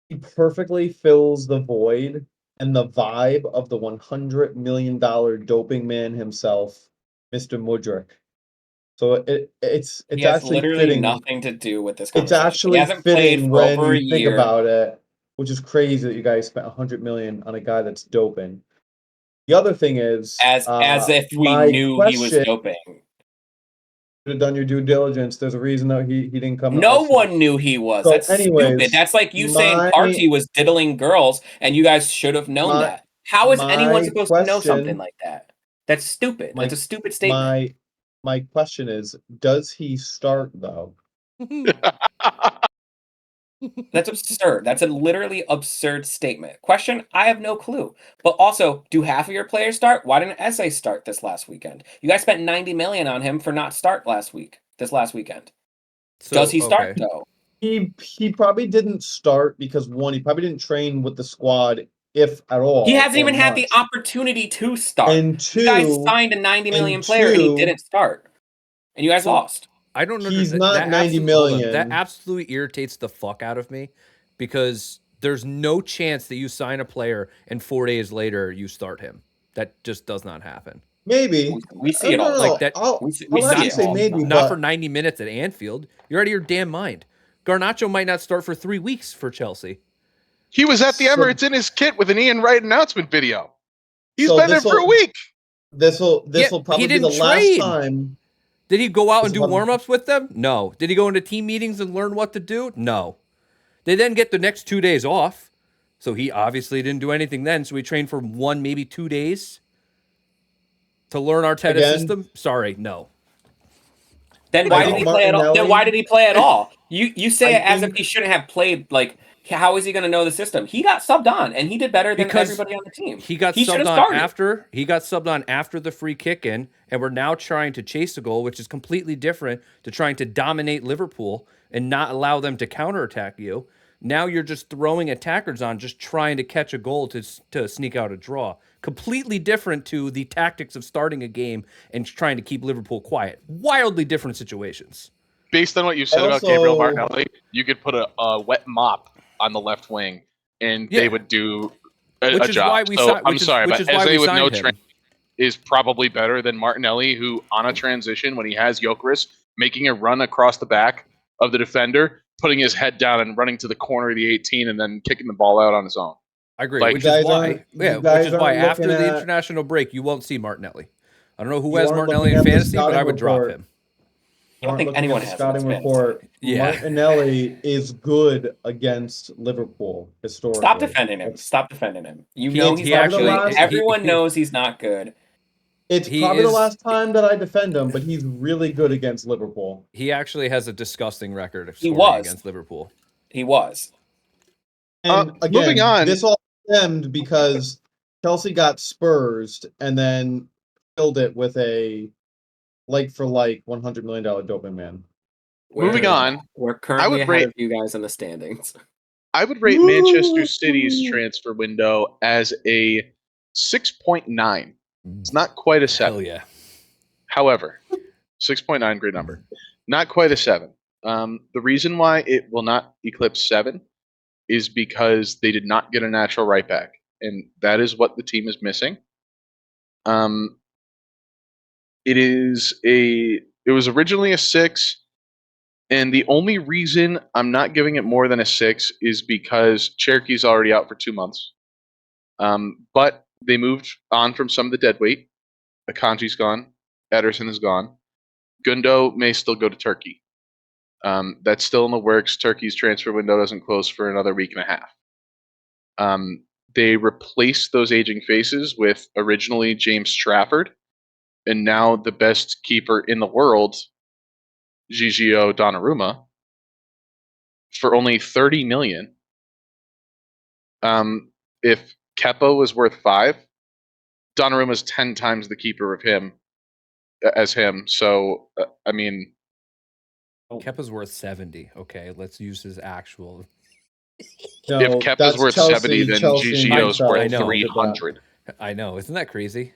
he perfectly fills the void and the vibe of the $100 million doping man himself, Mr. Mudryk. So it's He has actually literally fitting. nothing to do with this It's conversation. actually he hasn't fitting played for when over you a think year. about it, which is crazy that you guys spent $100 million on a guy that's doping. The other thing is, as if we my knew he was question- doping. Should have done your due diligence. There's a reason that he didn't come. to No Arsenal. one knew he was. So That's anyways, stupid. That's like you saying my- Party was diddling girls, and you guys should have known My- that. How is anyone my supposed to know something question- like that? That's stupid. My- That's a stupid statement. My question is, does he start though? That's absurd. That's a literally absurd statement. Question, I have no clue. But also, do half of your players start? Why didn't Eze start this last weekend? You guys spent 90 million on him for not start this last weekend. Does So he start okay. though? He probably didn't start because one, he probably didn't train with the squad, if at all. He hasn't or even had the much. opportunity to start. And You guys two, signed a 90 million and player and he two, didn't start. And you guys So- lost. I don't he's understand. not 90 million. That absolutely irritates the fuck out of me because there's no chance that you sign a player and 4 days later you start him. That just does not happen. Maybe. We see it all. No, Like that. I'll We see actually it say all the maybe, time. Not but for 90 minutes at Anfield. You're out of your damn mind. Garnacho might not start for 3 weeks for Chelsea. He was at the So- Emirates in his kit with an Ian Wright announcement video. He's So been there for a week. this will Yeah, probably he be the didn't last train. time. Did he go out This and is do what I'm- warm-ups with them? No. Did he go into team meetings and learn what to do? No. They then get the next 2 days off. So he obviously didn't do anything then. So he trained for 1, maybe 2 days to learn Arteta's Again? system. Sorry, no. Then I why think did he play at all? Then Martinelli- why did he play at all? You say I it as if think- he shouldn't have played. Like, how is he going to know the system? He got subbed on, and he did better than Because everybody on the team. He got should have subbed on started. after. He got subbed on after the free kick in, and we're now trying to chase a goal, which is completely different to trying to dominate Liverpool and not allow them to counterattack you. Now you're just throwing attackers on, just trying to catch a goal to sneak out a draw. Completely different to the tactics of starting a game and trying to keep Liverpool quiet. Wildly different situations. Based on what you said about Also- Gabriel Martinelli, you could put a wet mop on the left wing, and Yeah. they would do a Which is job. why we so si- I'm which is- sorry, which but is why we Eze with no signed him. training is probably better than Martinelli, who on a transition when he has Gyökeres making a run across the back of the defender, putting his head down and running to the corner of the 18, and then kicking the ball out on his own. I agree. Like- Which You is guys why, aren't- you yeah, which guys is why aren't after looking the at- international break, you won't see Martinelli. I don't know who You has aren't Martinelli looking in at the fantasy, but I scouting would drop report. him. I don't think Looking at anyone the has scouting him as report. Yeah. Martinelli is good against Liverpool historically. Stop defending him. It's- Stop defending him. You He- know he he's not actually- good. he- Everyone he- knows he's not good. It's He probably the is- last time that I defend him, but he's really good against Liverpool. He actually has a disgusting record of He scoring was. against Liverpool. He was. And again, moving on. this all stemmed because Chelsea got Spursed and then filled it with a like for like $100 million doping man. Moving on, We're currently would ahead rate- of you guys in the standings. I would rate Manchester City's transfer window as a 6.9. It's not quite a 7. Hell yeah. However, 6.9, great number. Not quite a 7. The reason why it will not eclipse 7 is because they did not get a natural right back, and that is what the team is missing. It was originally a 6, and the only reason I'm not giving it more than a 6 is because Cherokee's already out for 2 months. But they moved on from some of the dead weight. Akanji's gone. Ederson is gone. Gundo may still go to Turkey. That's still in the works. Turkey's transfer window doesn't close for another week and a half. They replaced those aging faces with originally James Trafford, and now the best keeper in the world, Gigio Donnarumma, for only 30 million. If Kepa was worth 5, Donnarumma's 10 times the keeper of him as him. So I mean, Kepa's worth 70. Okay, let's use his actual. No, if Kepa's that's worth Chelsea, 70, then Chelsea Gigio's themselves worth I know. did that. 300. I know, isn't that crazy?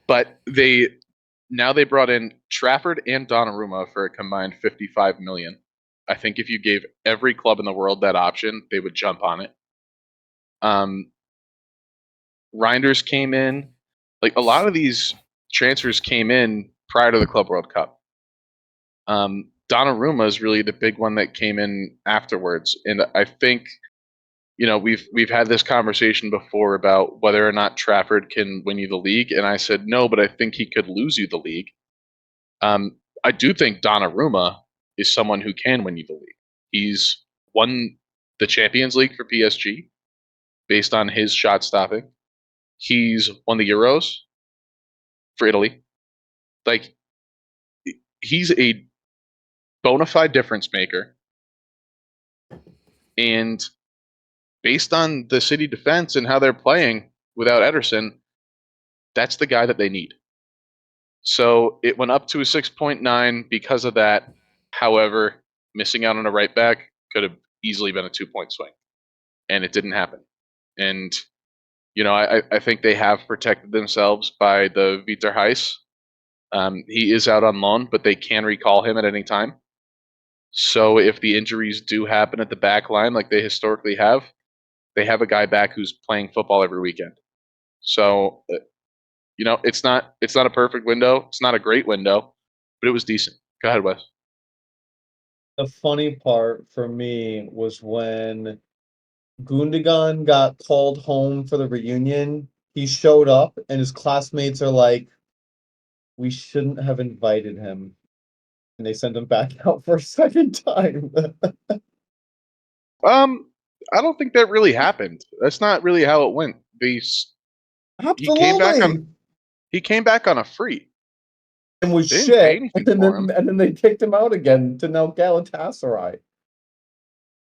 But they brought in Trafford and Donnarumma for a combined 55 million. I think if you gave every club in the world that option, they would jump on it. Reinders came in. Like a lot of these transfers came in prior to the Club World Cup. Donnarumma is really the big one that came in afterwards, and I think, we've had this conversation before about whether or not Trafford can win you the league, and I said no, but I think he could lose you the league. I do think Donnarumma is someone who can win you the league. He's won the Champions League for PSG based on his shot stopping. He's won the Euros for Italy. Like, he's a bona fide difference maker. And based on the City defense and how they're playing without Ederson, that's the guy that they need. So it went up to a 6.9 because of that. However, missing out on a right back could have easily been a 2-point swing, and it didn't happen. And I think they have protected themselves by the Viter Heis. He is out on loan, but they can recall him at any time. So if the injuries do happen at the back line, like they historically have, they have a guy back who's playing football every weekend. So, it's not a perfect window. It's not a great window, but it was decent. Go ahead, Wes. The funny part for me was when Gundogan got called home for the reunion. He showed up, and his classmates are like, "We shouldn't have invited him," and they sent him back out for a second time. I don't think that really happened. That's not really how it went. He Absolutely. came back on a free. And was They didn't pay shit, anything and for him. then they kicked him out again to now Galatasaray.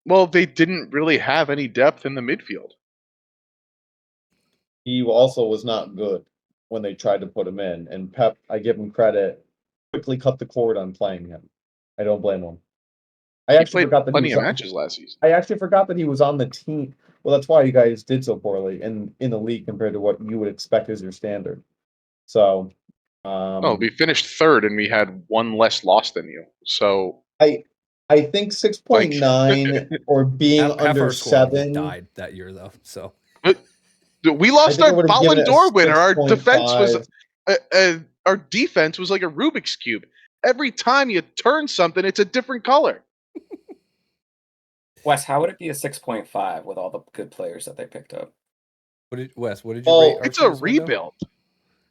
Well, they didn't really have any depth in the midfield. He also was not good when they tried to put him in, and Pep, I give him credit, quickly cut the cord on playing him. I don't blame him. I He actually played forgot that he plenty was of on, matches last season. I actually forgot that he was on the team. Well, that's why you guys did so poorly in the league compared to what you would expect as your standard. So, No, we finished third, and we had one less loss than you. So I think 6.9 or being Half under our squad 7. died that year, though. So we I lost think I our would have given Ballon it a d'Or winner. Our defense was 6.5. our defense was like a Rubik's cube. Every time you turn something, it's a different color. Wes, how would it be a 6.5 with all the good players that they picked up? what did you Well, rate It's a Arsenal's window? rebuild.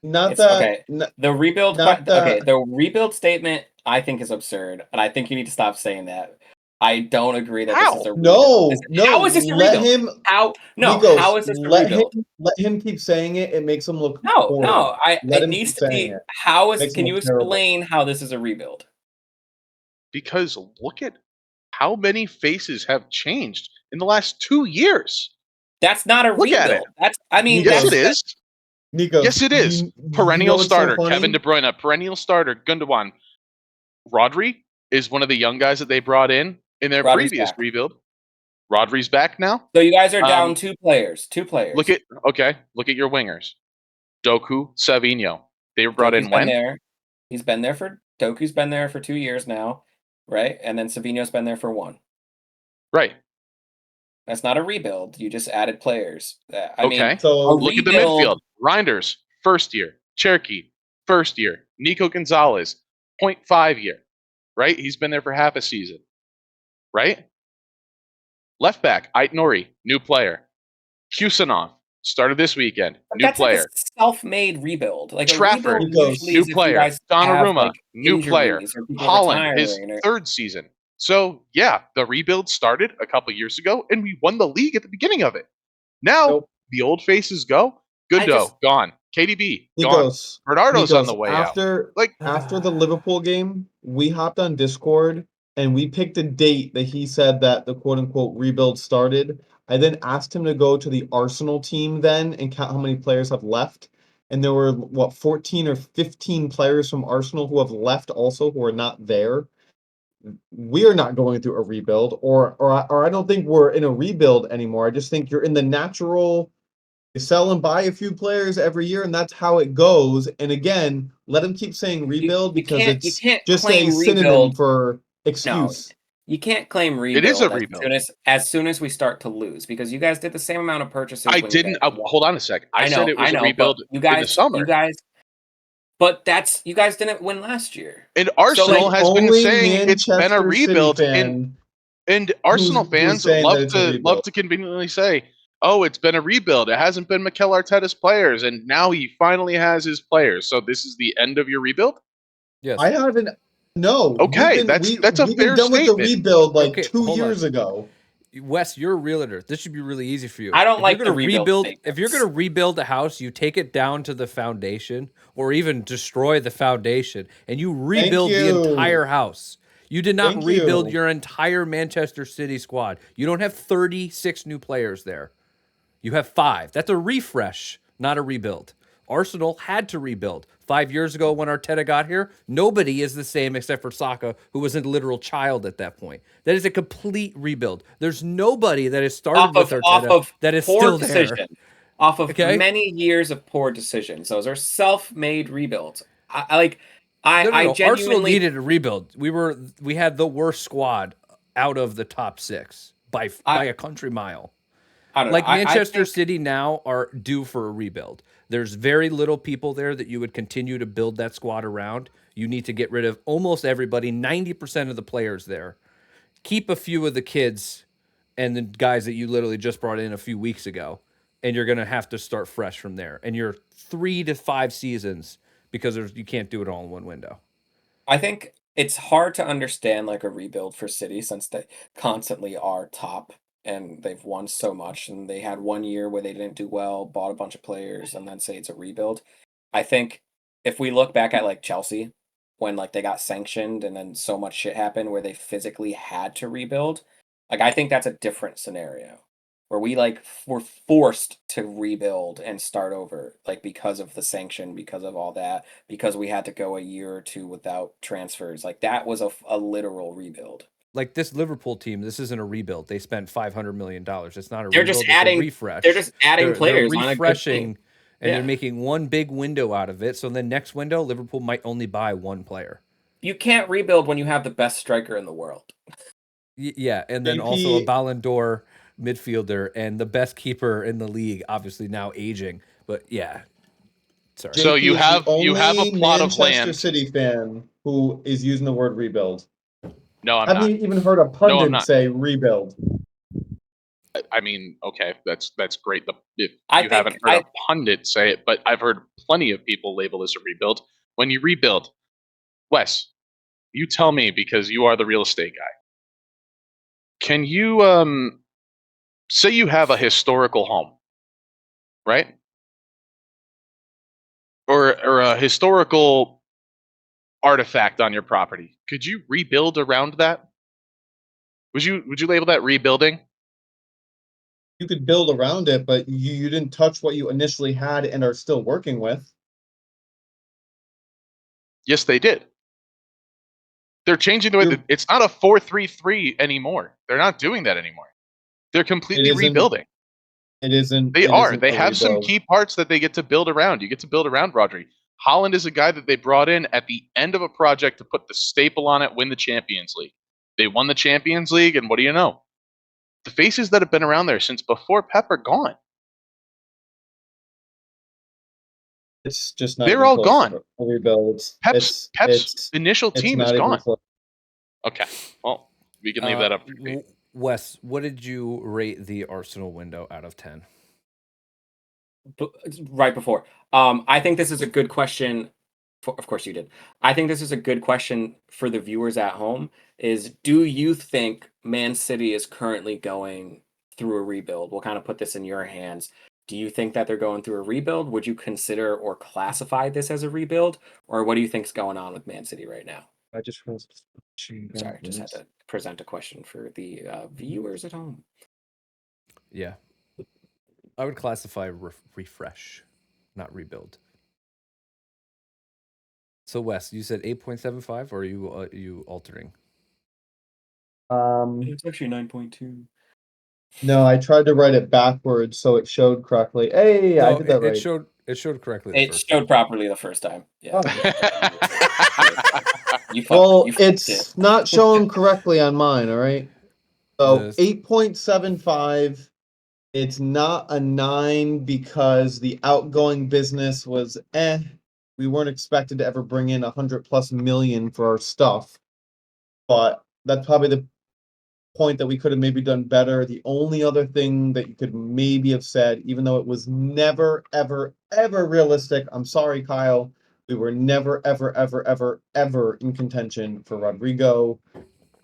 Not It's that. okay. n- The rebuild, Not that. the rebuild statement, I think is absurd, and I think you need to stop saying that. I don't agree that How? this is a rebuild. No. How is this a Let rebuild? him. How? No, Nikos, how is this a rebuild? let him keep saying it. It makes him look No, horrible. Let it him needs keep to saying be. it. How is? Makes Can him you look terrible. explain how this is a rebuild? Because look at how many faces have changed in the last 2 years. That's not a Look at it. rebuild. That's. I mean, Yes, Nikos, it is. Nikos, Yes, it is. You Perennial know what's so starter, funny? Kevin De Bruyne. Perennial starter, Gundogan. Rodri is one of the young guys that they brought in their Rodri's previous back. rebuild. Rodri's back now. So you guys are down Um, two players. Look at your wingers. Doku, Savinho. They were brought Doku's in been when? there. Doku's been there for 2 years now, right? And then Savinho's been there for 1. Right. That's not a rebuild. You just added players. I mean, Okay. So Look at the rebuild- midfield. Reinders, first year. Cherokee, first year. Nico Gonzalez, 0.5 year. Right? He's been there for half a season. Right? Left back, Ait Nori, new player. Kusanov, started this weekend, new that's player. like a self-made rebuild. Like Trafford, a rebuild usually new is if you player. guys have, Donnarumma, like, new player. injuries or people Holland, his retiring or- third season. So, yeah, the rebuild started a couple years ago, and we won the league at the beginning of it. Now, Nope. the old faces go. Gundo, gone. KDB, gone. Bernardo's on the way out. After the Liverpool game, we hopped on Discord and we picked a date that he said that the quote unquote rebuild started. I then asked him to go to the Arsenal team then and count how many players have left. And there were 14 or 15 players from Arsenal who have left also who are not there. We are not going through a rebuild, or I don't think we're in a rebuild anymore. I just think you're in the natural. You sell and buy a few players every year, and that's how it goes. And again, let him keep saying rebuild because you it's can't just claim a synonym rebuild. for excuse. You can't claim rebuild. It is a rebuild. As soon as we start to lose, because you guys did the same amount of purchases. I when you didn't. guys won. Hold on a sec. I said it was a rebuild but you guys, in the summer. You guys didn't win last year. And Arsenal So, has been only saying it's been a Manchester rebuild, City fan and Arsenal who's fans saying that love it's a to rebuild. conveniently say, "Oh, it's been a rebuild. It hasn't been Mikel Arteta's players, and now he finally has his players. So this is the end of your rebuild." Yes. I haven't. No. Okay, that's a we've fair been done with statement. the rebuild like Okay, 2 hold years on. ago. Wes, you're a realtor. This should be really easy for you. I don't If like you're gonna the rebuild If you're going to rebuild a house, you take it down to the foundation, or even destroy the foundation, and you rebuild the you. entire house. You did not Thank rebuild you. your entire Manchester City squad. You don't have 36 new players there. You have 5. That's a refresh, not a rebuild. Arsenal had to rebuild. 5 years ago when Arteta got here, nobody is the same except for Saka, who was a literal child at that point. That is a complete rebuild. There's nobody that has started with off Arteta of that is poor still there. decision, off of Okay? many years of poor decisions. Those are self-made rebuilds. I No. Arsenal genuinely needed a rebuild. We had the worst squad out of the top 6 by a country mile. I don't know. Like Manchester I think City now are due for a rebuild. There's very little people there that you would continue to build that squad around. You need to get rid of almost everybody, 90% of the players there. Keep a few of the kids and the guys that you literally just brought in a few weeks ago, and you're going to have to start fresh from there. And you're 3 to 5 seasons because you can't do it all in one window. I think it's hard to understand like a rebuild for City since they constantly are top and they've won so much and they had 1 year where they didn't do well, bought a bunch of players and then say it's a rebuild. I think if we look back at like Chelsea when like they got sanctioned and then so much shit happened where they physically had to rebuild, like I think that's a different scenario where we like were forced to rebuild and start over like because of the sanction, because of all that, because we had to go a year or two without transfers. Like that was a literal rebuild. Like this Liverpool team, this isn't a rebuild. They spent $500 million. It's not a They're rebuild. just It's adding. a refresh. They're just adding They're players on a good refreshing, team. and they're Yeah. making one big window out of it. So then next window, Liverpool might only buy one player. You can't rebuild when you have the best striker in the world. Yeah, and then also a JP, Ballon d'Or midfielder and the best keeper in the league, obviously now aging. But yeah, sorry. So JP you is the have a only plot of Manchester land. City fan who is using the word rebuild. No, I'm I haven't not. even heard a No, I'm pundit not. say rebuild. I mean, okay, that's great. If I you think haven't heard a pundit say it, but I've heard plenty of people label this a rebuild. When you rebuild, Wes, you tell me because you are the real estate guy. Can you say you have a historical home, right? Or a historical artifact on your property. Could you rebuild around that? Would you label that rebuilding? You could build around it, but you didn't touch what you initially had and are still working with. Yes, they did. They're changing the way that it's not a 4-3-3 anymore. They're not doing that anymore. They're It completely isn't. rebuilding. It isn't. They It are. isn't They a have some rebuild. key parts that they get to build around. You get to build around Rodri. Holland is a guy that they brought in at the end of a project to put the staple on it, win the Champions League. They won the Champions League, and what do you know? The faces that have been around there since before Pep are gone. It's just not They're even all close gone. to a rebuild. Pep's initial It's team is not even gone. close. Okay, well, we can leave that up for you. Wes, what did you rate the Arsenal window out of 10? Right before. I think this is a good question. Of course you did. I think this is a good question for the viewers at home is do you think Man City is currently going through a rebuild? We'll kind of put this in your hands. Do you think that they're going through a rebuild? Would you consider or classify this as a rebuild? Or what do you think's going on with Man City right now? I just was. Sorry, just had to present a question for the viewers at home. Yeah. I would classify refresh, not rebuild. So Wes, you said 8.75, or are you altering? It's actually 9.2. No, I tried to write it backwards so it showed correctly. Hey, I did that right. It showed correctly. It showed properly the first time. Yeah. Well, it's not showing correctly on mine, all right? So 8.75. It's not a 9 because the outgoing business was we weren't expected to ever bring in 100+ million for our stuff. But that's probably the point that we could have maybe done better. The only other thing that you could maybe have said, even though it was never, ever, ever realistic, I'm sorry, Kyle, we were never, ever, ever, ever, ever in contention for Rodrigo.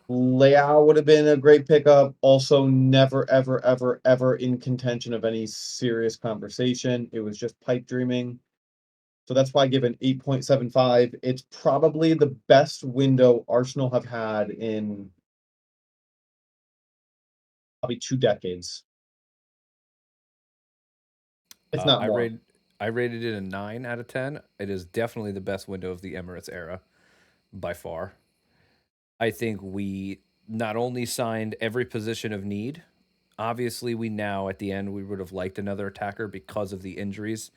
Leao would have been a great pickup. Also, never, ever, ever, ever in contention of any serious conversation. It was just pipe dreaming. So that's why I give an 8.75. It's probably the best window Arsenal have had in probably 2 decades. It's not I more. rated it a 9 out of 10. It is definitely the best window of the Emirates era by far. I think we not only signed every position of need, obviously we now at the end we would have liked another attacker because of the injuries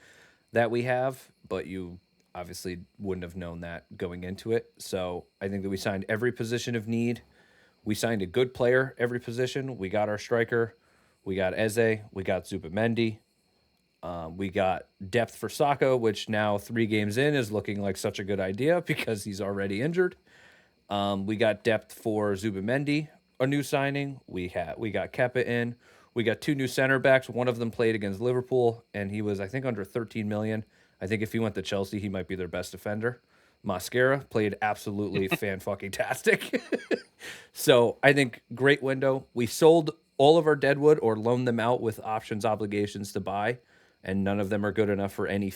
that we have, but you obviously wouldn't have known that going into it. So I think that we signed every position of need. We signed a good player every position. We got our striker, we got Eze, we got Zubamendi, we got depth for Saka, which now 3 games in is looking like such a good idea because he's already injured. We got depth for Zubamendi, a new signing. We got Kepa in. We got 2 new center backs. One of them played against Liverpool, and he was, I think, under 13 million. I think if he went to Chelsea, he might be their best defender. Mascara played absolutely fan-fucking-tastic. So I think great window. We sold all of our deadwood or loaned them out with options obligations to buy, and none of them are good enough for any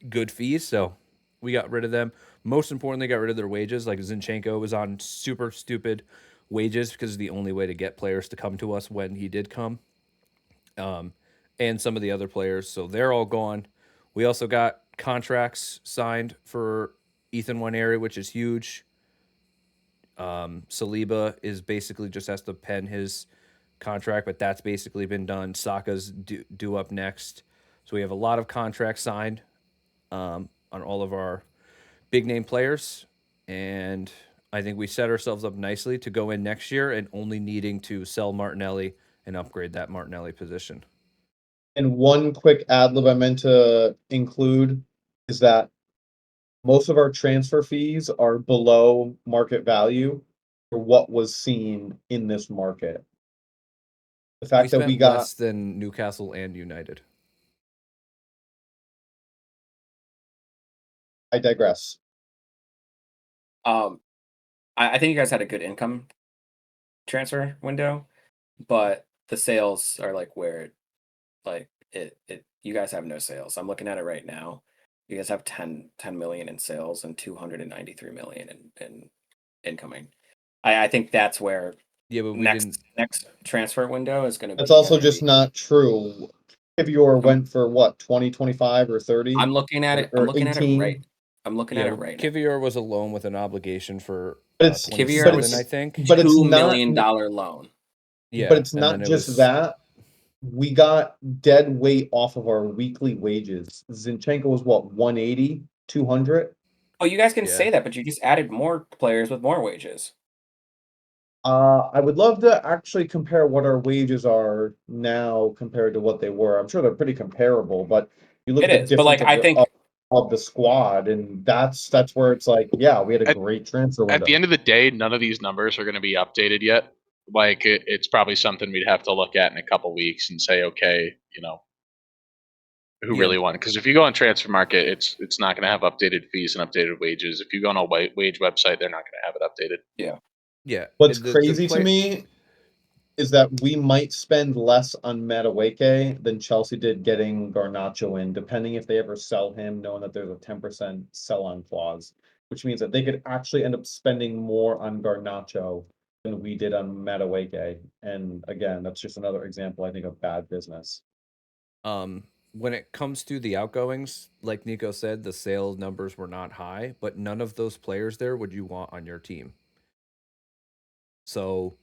good fees. So we got rid of them. Most importantly, got rid of their wages. Like Zinchenko was on super stupid wages because it's the only way to get players to come to us when he did come. And some of the other players. So they're all gone. We also got contracts signed for Ethan Waneri, which is huge. Saliba is basically just has to pen his contract, but that's basically been done. Saka's due up next. So we have a lot of contracts signed on all of our big name players. And I think we set ourselves up nicely to go in next year and only needing to sell Martinelli and upgrade that Martinelli position. And one quick ad lib I meant to include is that most of our transfer fees are below market value for what was seen in this market. The We fact that we spent got, less than Newcastle and United. I digress. I think you guys had a good income transfer window, but the sales are like where it you guys have no sales. I'm looking at it right now. You guys have 10 million in sales and 293 million in incoming. I think that's where Yeah, but we didn't. next transfer window is going to be. That's also gonna just be- not true. Kivior went for what, 20, 25, or 30? I'm looking at it. or I'm looking at it 18? right. I'm looking at Yeah, it right now. Kivior was a loan with an obligation for But it's- Kivior 27, was I think. But it's $2 not- million loan. Yeah, But it's and not then it just was- that. We got dead weight off of our weekly wages. Zinchenko was what, 180, 200? Oh, you guys can Yeah. say that, but you just added more players with more wages. I would love to actually compare what our wages are now compared to what they were. I'm sure they're pretty comparable, but you look It at the is, but like difference I think of the squad, and that's where it's like, yeah, we had a great transfer window. At the end of the day, none of these numbers are going to be updated yet. Like it's probably something we'd have to look at in a couple weeks and say, okay, who Yeah. really won? Because if you go on transfer market, it's not going to have updated fees and updated wages. If you go on a wage website, they're not going to have it updated. Yeah. What's the crazy play- to me is that we might spend less on Madueke than Chelsea did getting Garnacho in, depending if they ever sell him, knowing that there's a 10% sell-on clause, which means that they could actually end up spending more on Garnacho than we did on Madueke. And again, that's just another example, I think, of bad business. When it comes to the outgoings, like Nico said, the sales numbers were not high, but none of those players there would you want on your team. So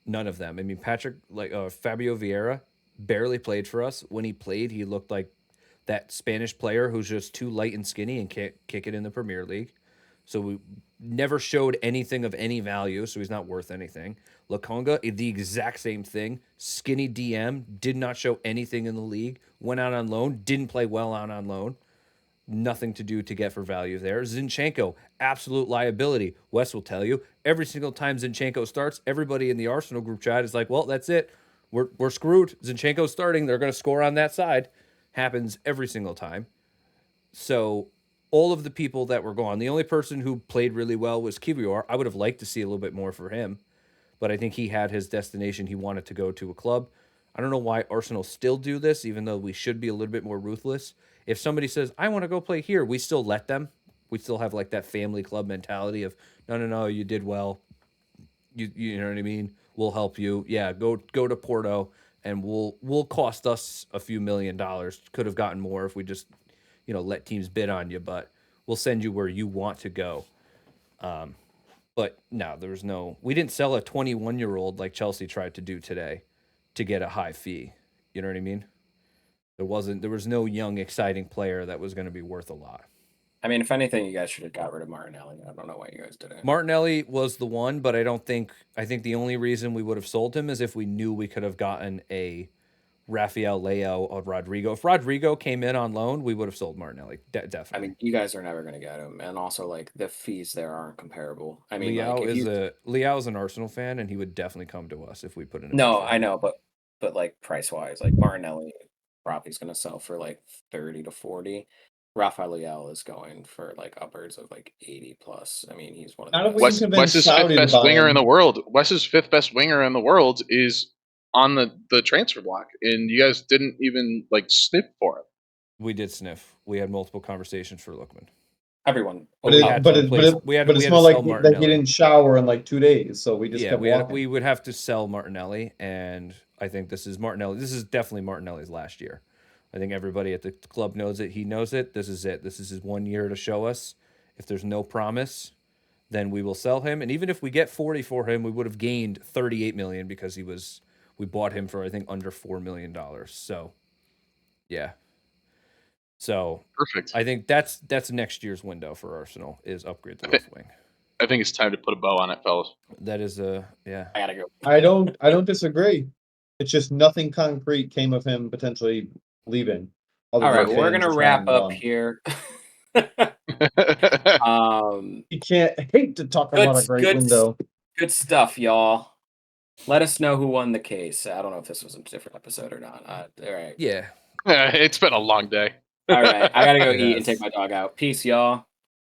none of them. I mean, Fabio Vieira barely played for us. When he played, he looked like that Spanish player who's just too light and skinny and can't kick it in the Premier League. So we never showed anything of any value, so he's not worth anything. Lokonga, the exact same thing. Skinny DM, did not show anything in the league. Went out on loan, didn't play well out on loan. Nothing to do to get for value there. Zinchenko, absolute liability. Wes will tell you, every single time Zinchenko starts, everybody in the Arsenal group chat is like, well, that's it. We're screwed. Zinchenko's starting. They're going to score on that side. Happens every single time. So all of the people that were gone, the only person who played really well was Kivior. I would have liked to see a little bit more for him, but I think he had his destination. He wanted to go to a club. I don't know why Arsenal still do this, even though we should be a little bit more ruthless. If somebody says, I want to go play here, we still let them. We still have like that family club mentality of, no, you did well. You know what I mean? We'll help you. Yeah, go to Porto and we'll cost us a few $1 million. Could have gotten more if we just, let teams bid on you, but we'll send you where you want to go. But no, we didn't sell a 21-year-old like Chelsea tried to do today to get a high fee. You know what I mean? There was no young, exciting player that was going to be worth a lot. I mean, if anything, you guys should have got rid of Martinelli. I don't know why you guys did it. Martinelli was the one, but I think the only reason we would have sold him is if we knew we could have gotten a Rafael Leao or Rodrigo. If Rodrigo came in on loan, we would have sold Martinelli. Definitely. I mean, you guys are never going to get him, and also like the fees there aren't comparable. I mean, Leao is an Arsenal fan, and he would definitely come to us if we put in. No, I know, but like price wise, like Martinelli probably is going to sell for like 30 to 40. Rafael Leao is going for like upwards of like 80 plus. I mean, he's one of the best. Wes's fifth best winger in the world. Wes's fifth best winger in the world is on the transfer block, and you guys didn't even like sniff for it. We did sniff. We had multiple conversations for Lookman. Everyone, but it's more like that he didn't shower in like 2 days, so we just kept walking. We would have to sell Martinelli, and I think this is Martinelli. This is definitely Martinelli's last year. I think everybody at the club knows it. He knows it. This is it. This is his 1 year to show us. If there's no promise, then we will sell him. And even if we get 40 for him, we would have gained 38 million because we bought him for I think under $4 million. So, yeah. So perfect. I think that's next year's window for Arsenal is upgrade the left wing. I think it's time to put a bow on it, fellas. That is yeah. I gotta go. I don't disagree. It's just nothing concrete came of him potentially leaving. All right, we're gonna wrap up here. You can't hate to talk about a great window. Good stuff, y'all. Let us know who won the case. I don't know if this was a different episode or not. All right. Yeah. It's been a long day. All right. I gotta go eat and take my dog out. Peace, y'all.